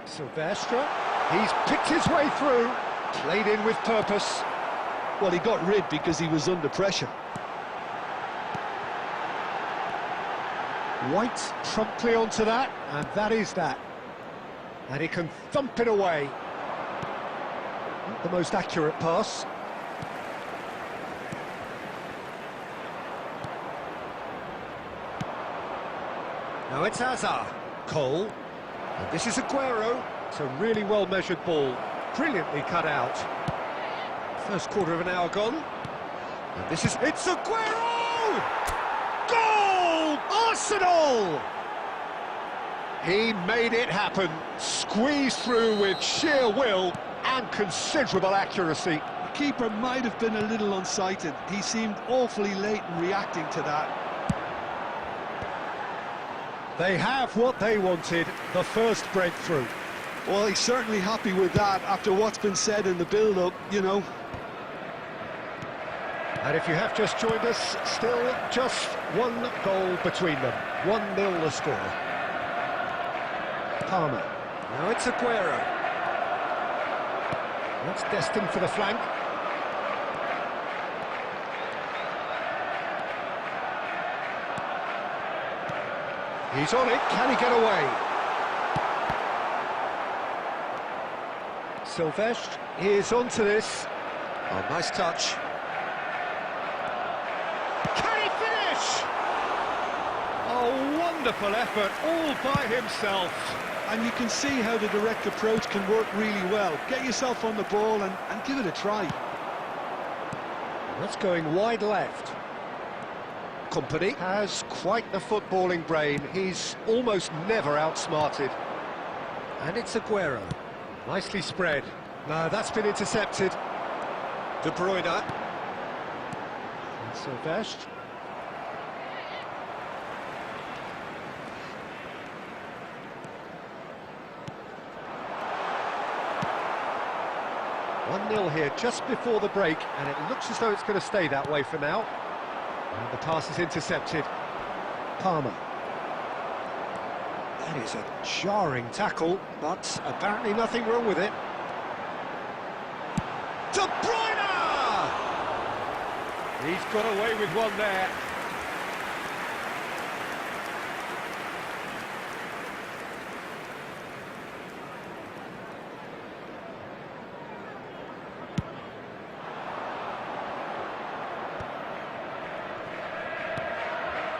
Silvestre, he's picked his way through, played in with purpose. Well, he got rid because he was under pressure. White promptly onto that, and that is that. And he can thump it away. Not the most accurate pass. Now it's Hazard. Cole. And this is Aguero. It's a really well-measured ball. Brilliantly cut out. First quarter of an hour gone. And this is... It's Aguero! Goal! Arsenal! He made it happen. Squeezed through with sheer will and considerable accuracy. The keeper might have been a little unsighted. He seemed awfully late in reacting to that. They have what they wanted, the first breakthrough. Well, he's certainly happy with that after what's been said in the build-up, you know. And if you have just joined us, still just one goal between them. 1-0 the score. Palmer. Now it's Aguero. That's destined for the flank. He's on it. Can he get away? Silvestre is onto this. Oh, nice touch. Can he finish? Oh, wonderful effort, all by himself. And you can see how the direct approach can work really well. Get yourself on the ball and give it a try. That's going wide left. Company has quite the footballing brain. He's almost never outsmarted. And it's Aguero. Nicely spread. No, that's been intercepted. De Bruyne. And Silvestre. One-nil here just before the break, and it looks as though it's going to stay that way for now. And the pass is intercepted. Palmer. That is a jarring tackle, but apparently nothing wrong with it. De Bruyne! He's got away with one there.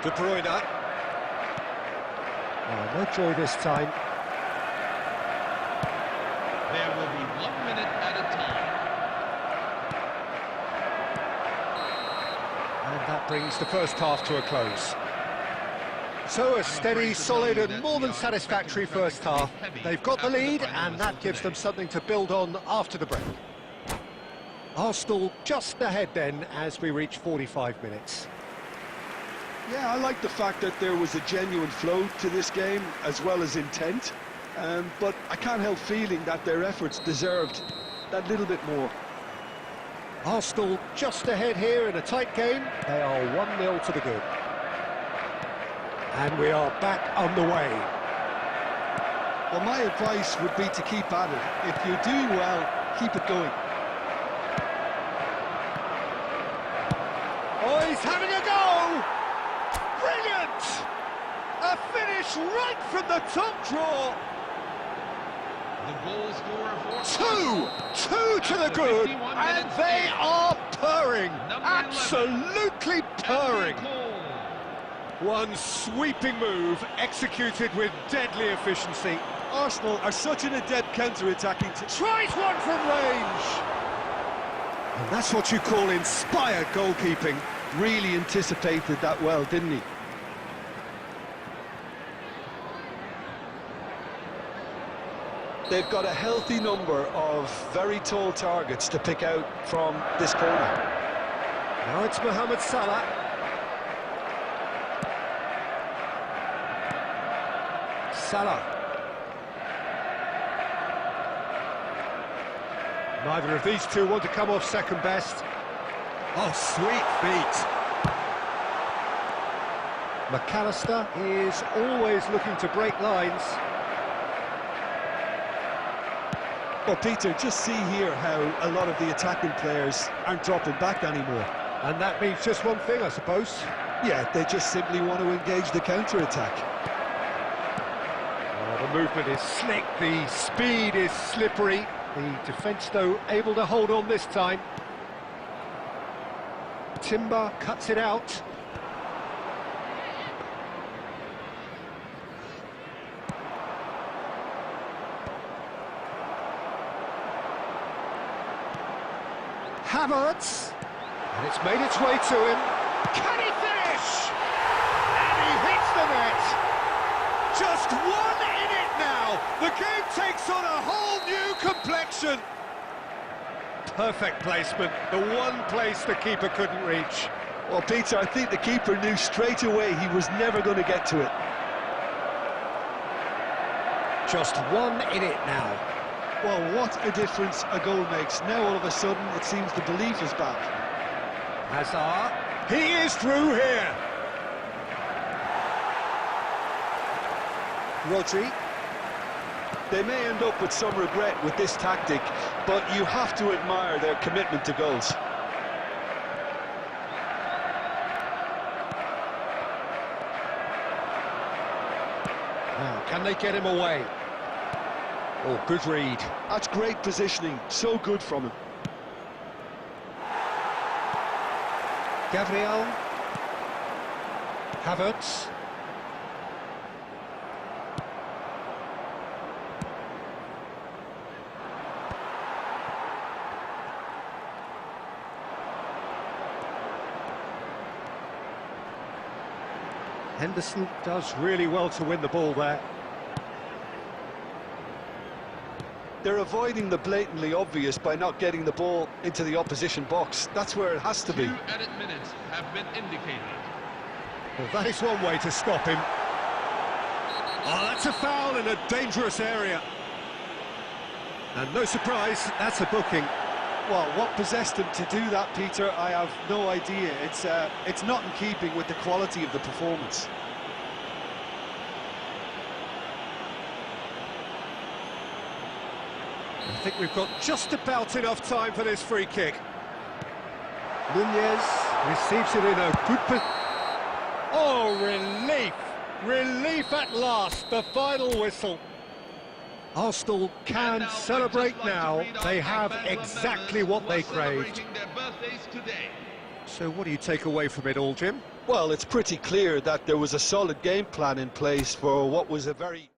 De Bruyne. Oh, no joy this time. There will be 1 minute at a time. And that brings the first half to a close. So a steady, solid and more than satisfactory first half. They've got the lead and that gives them something to build on after the break. Arsenal just ahead then as we reach 45 minutes. Yeah, I like the fact that there was a genuine flow to this game, as well as intent. But I can't help feeling that their efforts deserved that little bit more. Arsenal just ahead here in a tight game. They are 1-0 to the good. And we are back underway. Well, my advice would be to keep at it. If you're doing well, keep it going. Oh, he's having a go! Brilliant! A finish right from the top draw. The goal scorer for Two to the good, and they are purring, absolutely purring. One sweeping move executed with deadly efficiency. Arsenal are such an adept counter-attacking team. Tries one from range. And that's what you call inspired goalkeeping. Really anticipated that well, didn't he? They've got a healthy number of very tall targets to pick out from this corner. Now it's Mohamed Salah. Salah. Neither of these two want to come off second best. Oh, sweet feet. McAllister is always looking to break lines. Well, Peter, just see here how a lot of the attacking players aren't dropping back anymore. And that means just one thing, I suppose. Yeah, they just simply want to engage the counter-attack. Oh, the movement is slick, the speed is slippery. The defence, though, able to hold on this time. Timber cuts it out. Havertz, and it's made its way to him. Can he finish? And he hits the net. Just 1 in it now. The game takes on a whole new complexion. Perfect placement, the one place the keeper couldn't reach. Well, Peter, I think the keeper knew straight away he was never going to get to it. Just 1 in it now. Well, what a difference a goal makes. Now, all of a sudden, it seems the belief is back. Hazard, he is through here. Rodri. They may end up with some regret with this tactic, but you have to admire their commitment to goals. Now, can they get him away? Oh, good read. That's great positioning, so good from him. Gabriel. Havertz. Henderson does really well to win the ball there. They're avoiding the blatantly obvious by not getting the ball into the opposition box. That's where it has to be. 2 added minutes have been indicated. Well, that is one way to stop him. Oh, that's a foul in a dangerous area. And no surprise, that's a booking. Well, what possessed him to do that, Peter, I have no idea. It's not in keeping with the quality of the performance. I think we've got just about enough time for this free kick. Nunez receives it in a good position. Oh, relief! Relief at last, the final whistle. Arsenal can celebrate now. They have exactly what they craved. So what do you take away from it all, Jim? Well, it's pretty clear that there was a solid game plan in place for what was a very...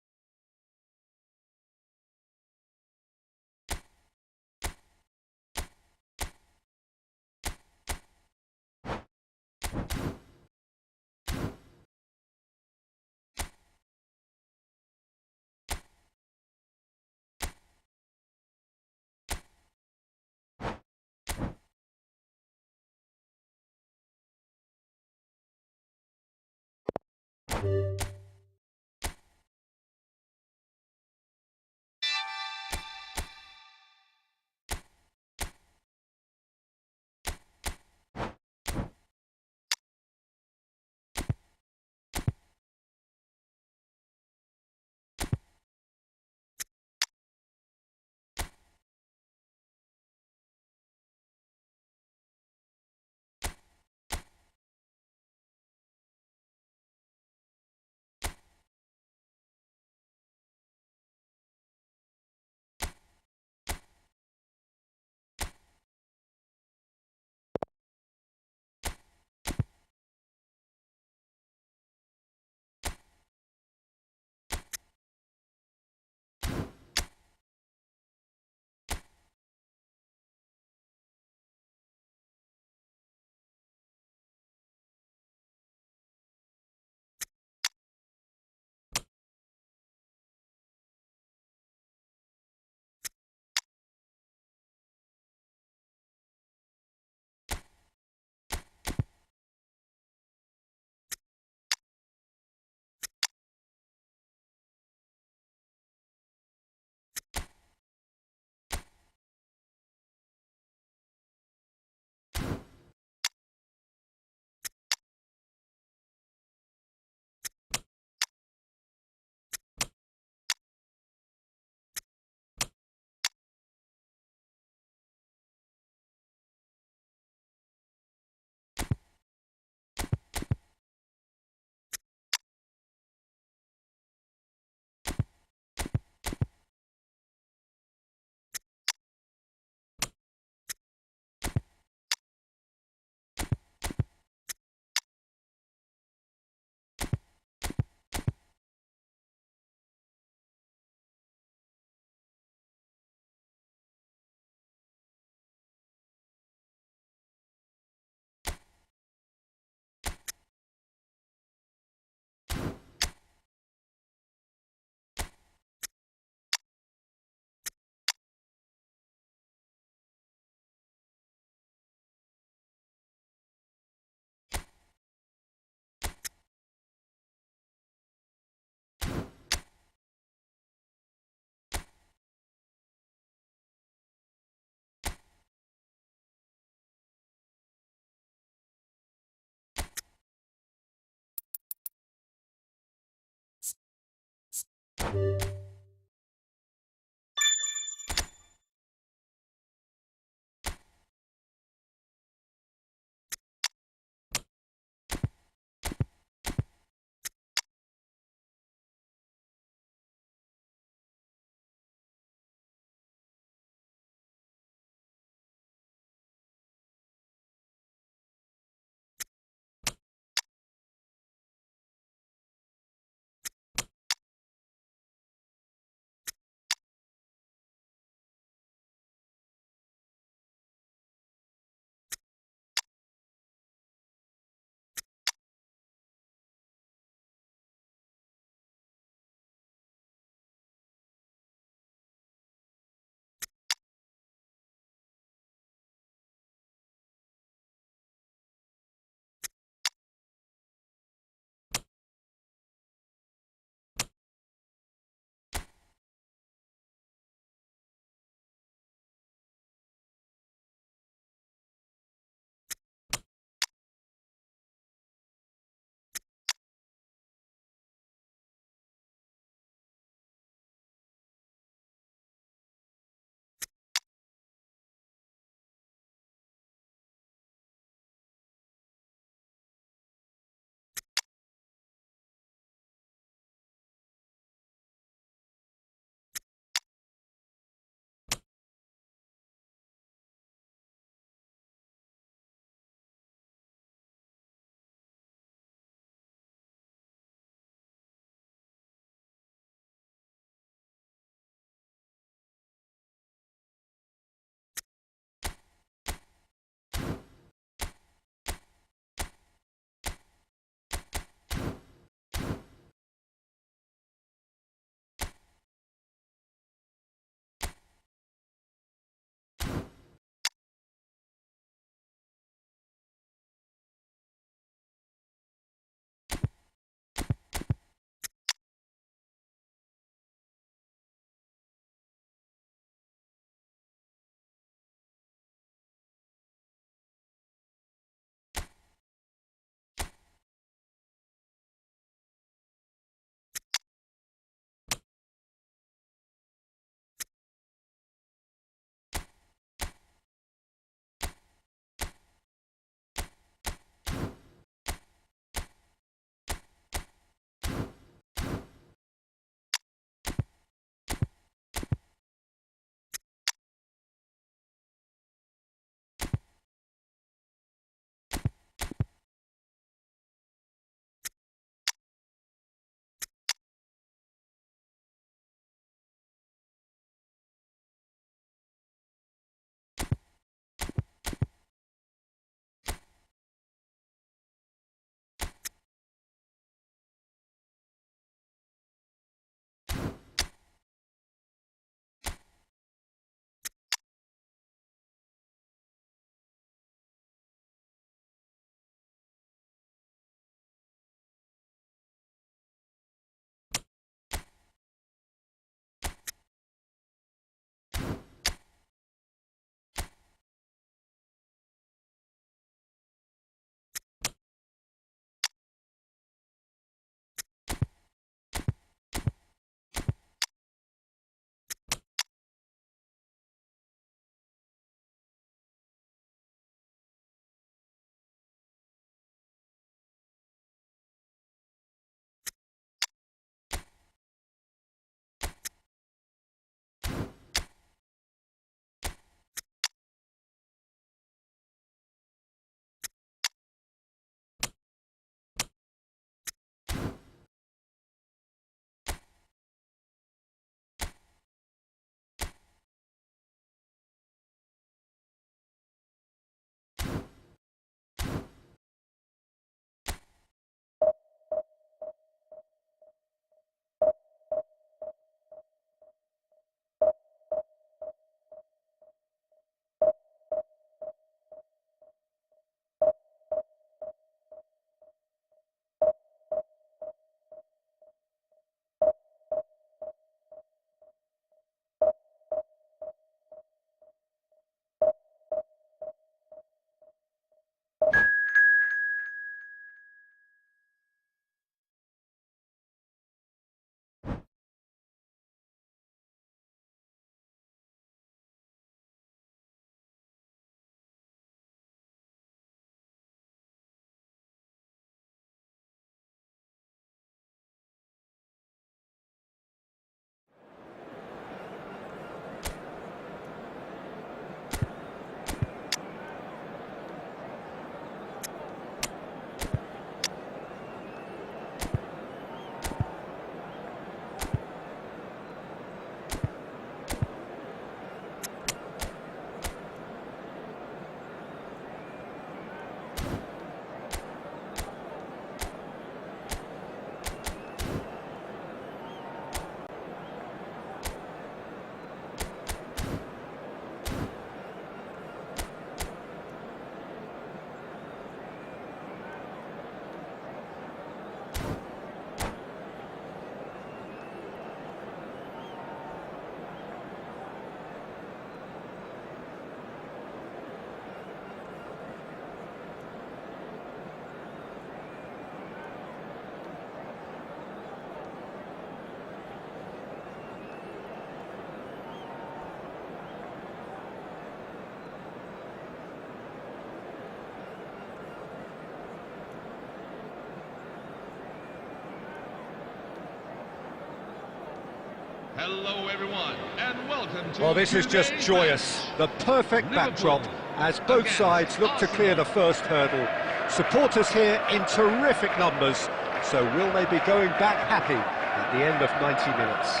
Hello everyone, and welcome to Well, this is just today's joyous. match. The perfect Liverpool backdrop as both against sides look to clear the first hurdle. Supporters here in terrific numbers, so will they be going back happy at the end of 90 minutes?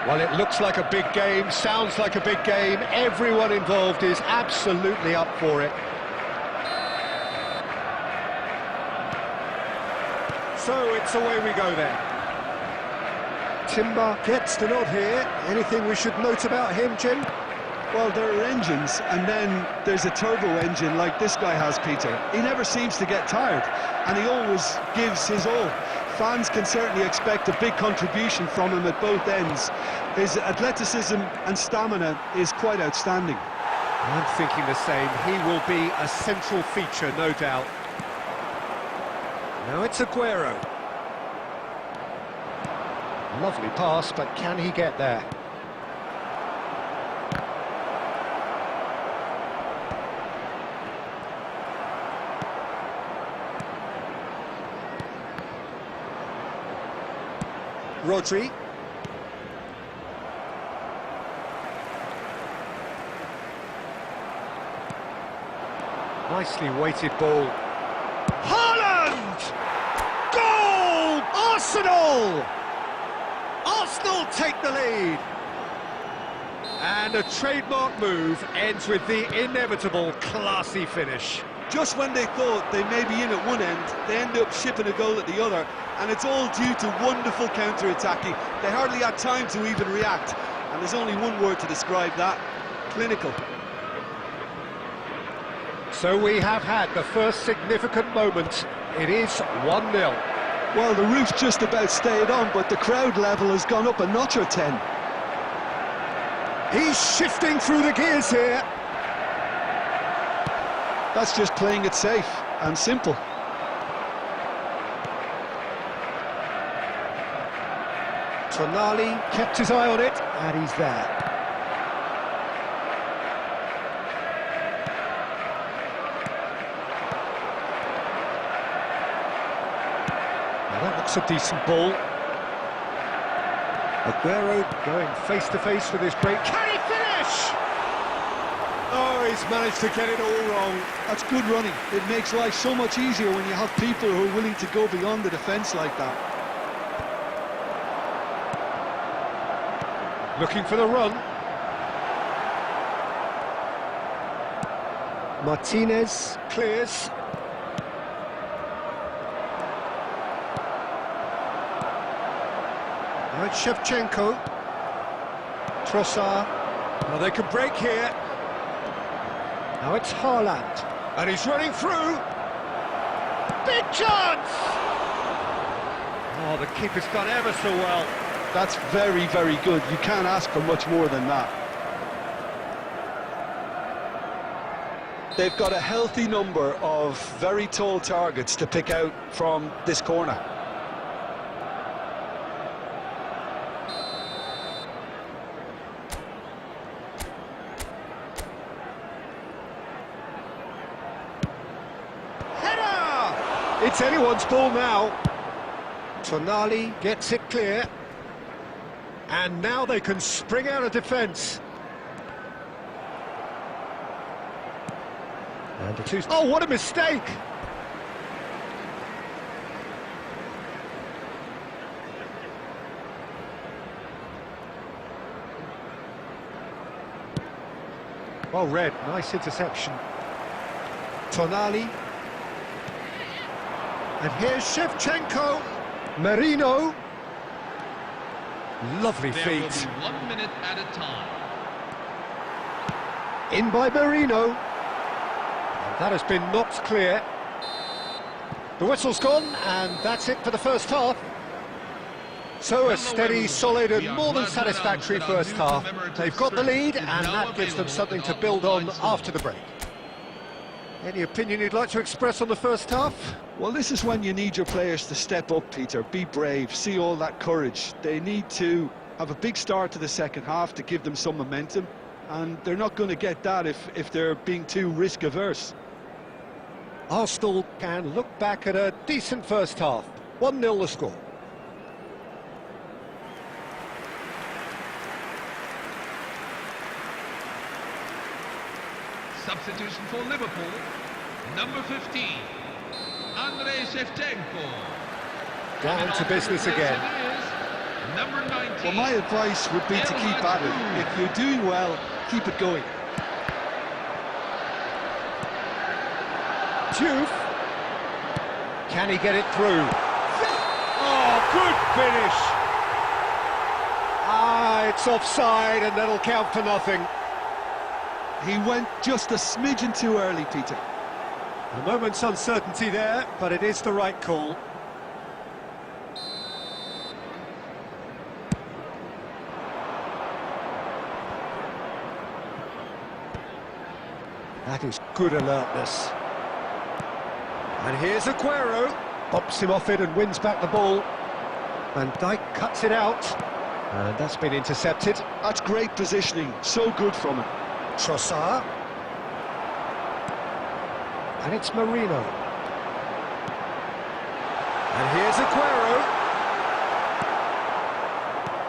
Well, it looks like a big game, sounds like a big game. Everyone involved is absolutely up for it. So it's away we go then. Timber gets the nod here. Anything we should note about him, Jim? Well, there are engines, and then there's a turbo engine like this guy has, Peter. He never seems to get tired, and he always gives his all. Fans can certainly expect a big contribution from him at both ends. His athleticism and stamina is quite outstanding. I'm thinking the same. He will be a central feature, no doubt. Now it's Aguero. Lovely pass, but can he get there? Rodri. Nicely weighted ball. Haaland! Goal! Arsenal! Arsenal take the lead. And a trademark move ends with the inevitable classy finish. Just when they thought they may be in at one end, they end up shipping a goal at the other, and it's all due to wonderful counter-attacking. They hardly had time to even react, and there's only one word to describe that: clinical. So we have had the first significant moment. It is 1-0. Well, the roof just about stayed on, but the crowd level has gone up a notch or 10. He's shifting through the gears here. That's just playing it safe and simple. Tonali kept his eye on it, and he's there. Now that looks a decent ball. Aguero going face-to-face with his break. Can he finish? Oh, he's managed to get it all wrong. That's good running. It makes life so much easier when you have people who are willing to go beyond the defence like that. Looking for the run. Martinez clears. Now it's Shevchenko. Trossard. Well, they could break here. Now it's Haaland. And he's running through. Big chance! Oh, the keeper's done ever so well. That's very, very good. You can't ask for much more than that. They've got a healthy number of very tall targets to pick out from this corner. Header! It's anyone's ball now. Tonali gets it clear. And now they can spring out of defence. And the two... Oh, what a mistake! Well read, nice interception. Tonali. And here's Shevchenko. Merino. Lovely There feet. will be 1 minute at a time. In by Merino. And that has been knocked clear. The whistle's gone, and that's it for the first half. So a steady, solid and more than satisfactory first half. They've got the lead, and that gives them something to build on after the break. Any opinion you'd like to express on the first half? Well, this is when you need your players to step up, Peter. Be brave, see all that courage. They need to have a big start to the second half to give them some momentum, and they're not going to get that if they're being too risk-averse. Arsenal can look back at a decent first half. 1-0 the score. substitution for Liverpool, number 15, Andrei Shevchenko. Down to business again. Is number 19. Well, my advice would be to keep at it. If you're doing well, keep it going. Juve. Can he get it through? Oh, good finish! Ah, it's offside and that'll count for nothing. He went just a smidgen too early, Peter. A moment's uncertainty there, but it is the right call. That is good alertness. And here's Aguero. Bops him off it and wins back the ball. Van Dijk cuts it out. And that's been intercepted. That's great positioning, so good from him. Trossard. And it's Marino. And here's Aguero.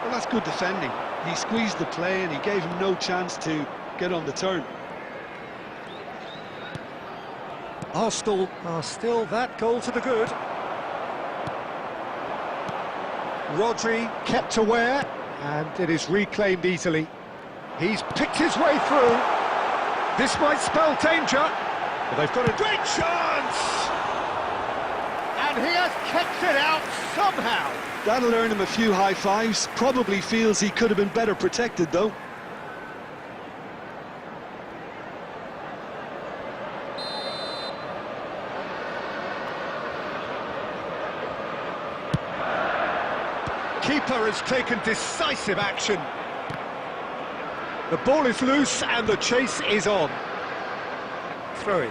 Well, that's good defending. He squeezed the play and he gave him no chance to get on the turn. Arsenal are still that goal to the good. Rodri kept aware, and it is reclaimed easily. He's picked his way through. This might spell danger, but they've got a great chance! And he has kept it out somehow. That'll earn him a few high fives. Probably feels he could have been better protected, though. Keeper has taken decisive action. The ball is loose and the chase is on. Throw-in.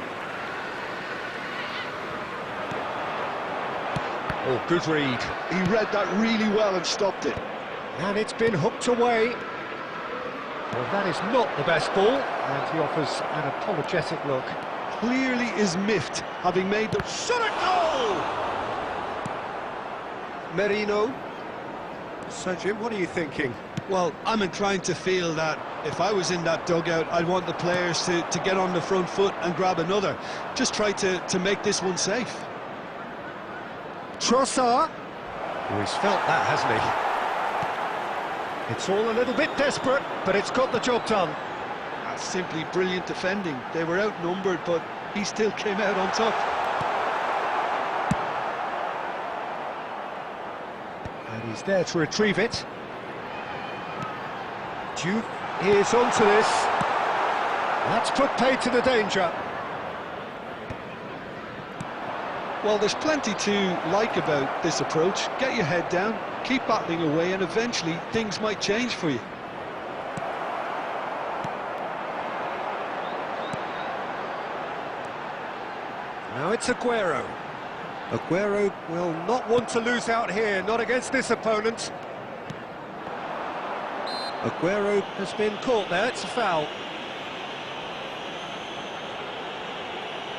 Oh, good read. He read that really well and stopped it. And it's been hooked away. Well, that is not the best ball, and he offers an apologetic look. Clearly is miffed, having made the Shot at goal! Merino. So, Jim, what are you thinking? Well, I'm inclined to feel that if I was in that dugout, I'd want the players to get on the front foot and grab another. Just try to make this one safe. Trossard. Oh, he's felt that, hasn't he? It's all a little bit desperate, but it's got the job done. That's simply brilliant defending. They were outnumbered, but he still came out on top. And he's there to retrieve it. Juve is onto this. That's put paid to the danger. Well, there's plenty to like about this approach. Get your head down, keep battling away, and eventually things might change for you. Now it's Aguero. Aguero will not want to lose out here, not against this opponent. Aguero has been caught there, it's a foul.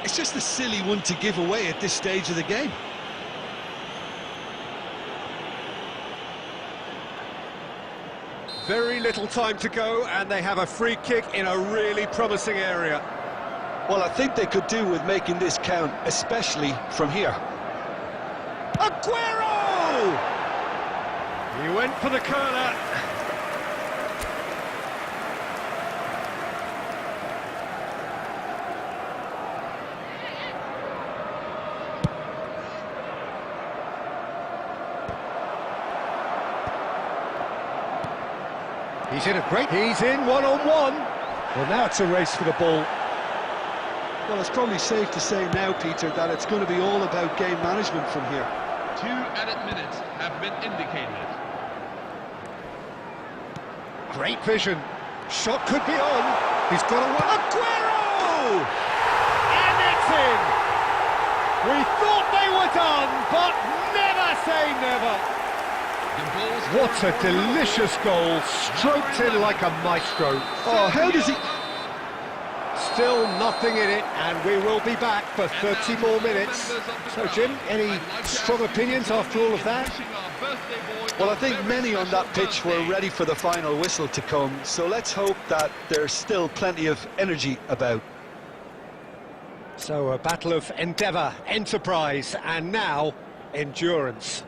It's just a silly one to give away at this stage of the game. Very little time to go, and they have a free kick in a really promising area. Well, I think they could do with making this count, especially from here. Aguero! He went for the curler. He's in one-on-one. Well, now it's a race for the ball. Well, it's probably safe to say now, Peter, that it's going to be all about game management from here. 2 added minutes have been indicated. Great vision. Shot could be on. He's got a one. Aguero! And it's in. We thought they were done, but never say never. What a delicious goal, stroked in like a maestro. Oh, how does he... Still nothing in it, and we will be back for 30 more minutes. So, Jim, any strong opinions after all of that? Well, I think many on that pitch were ready for the final whistle to come, so let's hope that there's still plenty of energy about. So a battle of endeavour, enterprise, and now endurance.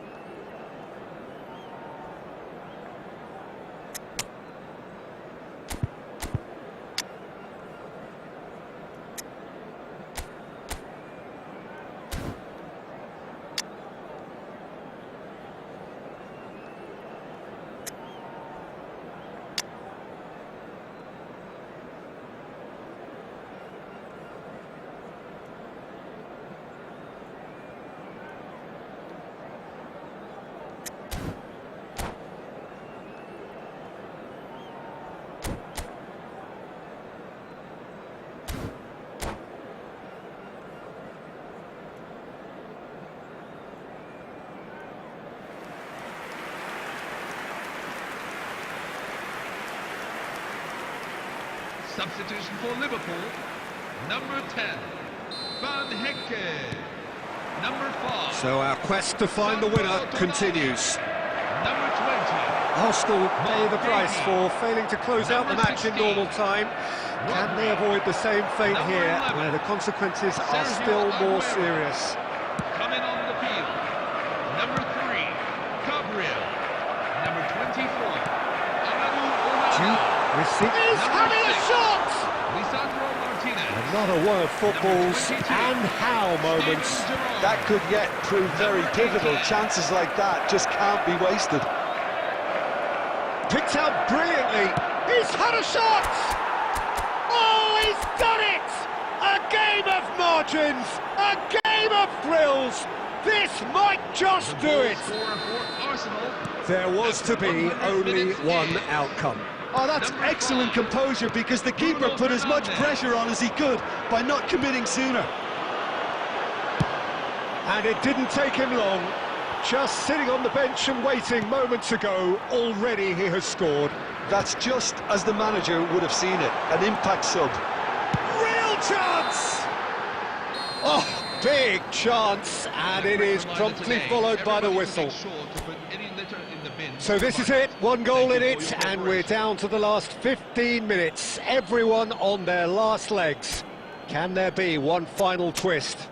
Substitution for Liverpool, number 10, Van Hecke. Number 5. So our quest to find the winner continues. Number 20. Arsenal pay the price for failing to close out the Number match in 16. normal time. Can they avoid the same fate Number here, 11. where the consequences are Sergio still more Aguero. serious? Coming on the field, number 3, Gabriel. Number 24, Amadou Onana. He's having a 6. shot! Lisandro Martinez. Another one of football's Number 22. and how moments. Steven Gerrard. That could yet prove very Number pivotal. 18. Chances like that just can't be wasted. Picked out brilliantly. He's had a shot! Oh, he's done it! A game of margins, a game of thrills. This might just do it. Scorer for Arsenal. There was to be only one outcome. Oh, that's Number excellent 5. composure, because the keeper put as much pressure on as he could by not committing sooner. And it didn't take him long. Just sitting on the bench and waiting moments ago, already he has scored. That's just as the manager would have seen it, an impact sub. Real chance! Oh, big chance, and it is promptly followed by the whistle. So this is it, one goal in it, and we're down to the last 15 minutes. Everyone on their last legs. Can there be one final twist?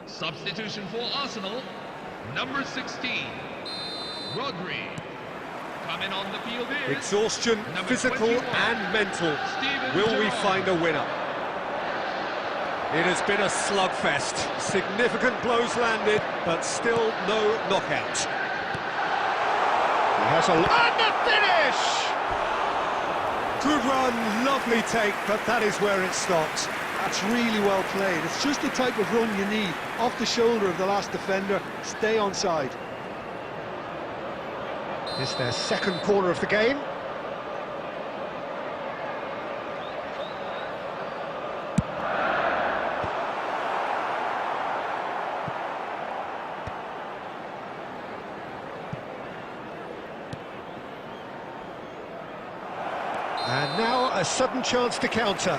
Substitution for Arsenal, number 16, Rodri. Coming on the field is Exhaustion, number physical 21, and mental. Steven Will we Gerrard. find a winner? It has been a slugfest. Significant blows landed, but still no knockout. He has a... And the finish! Good run, lovely take, but that is where it stopped. That's really well played. It's just the type of run you need. Off the shoulder of the last defender, stay on side. It's their second corner of the game. And now a sudden chance to counter.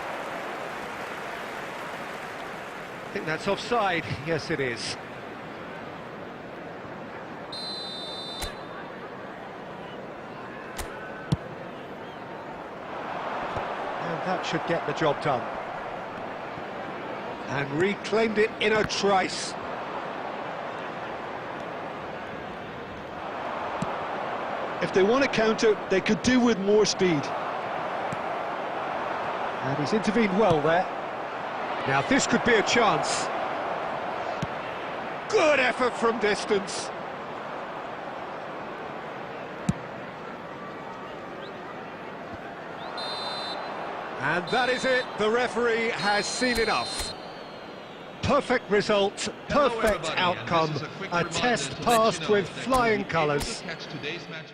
I think that's offside. Yes, it is. And that should get the job done. And reclaimed it in a trice. If they want to counter, they could do with more speed. And he's intervened well there. Now this could be a chance. Good effort from distance. And that is it. The referee has seen enough. Perfect result, Hello, perfect everybody, and outcome. this is a quick A reminder test to let passed you know with that you will flying be able to colours. catch today's match.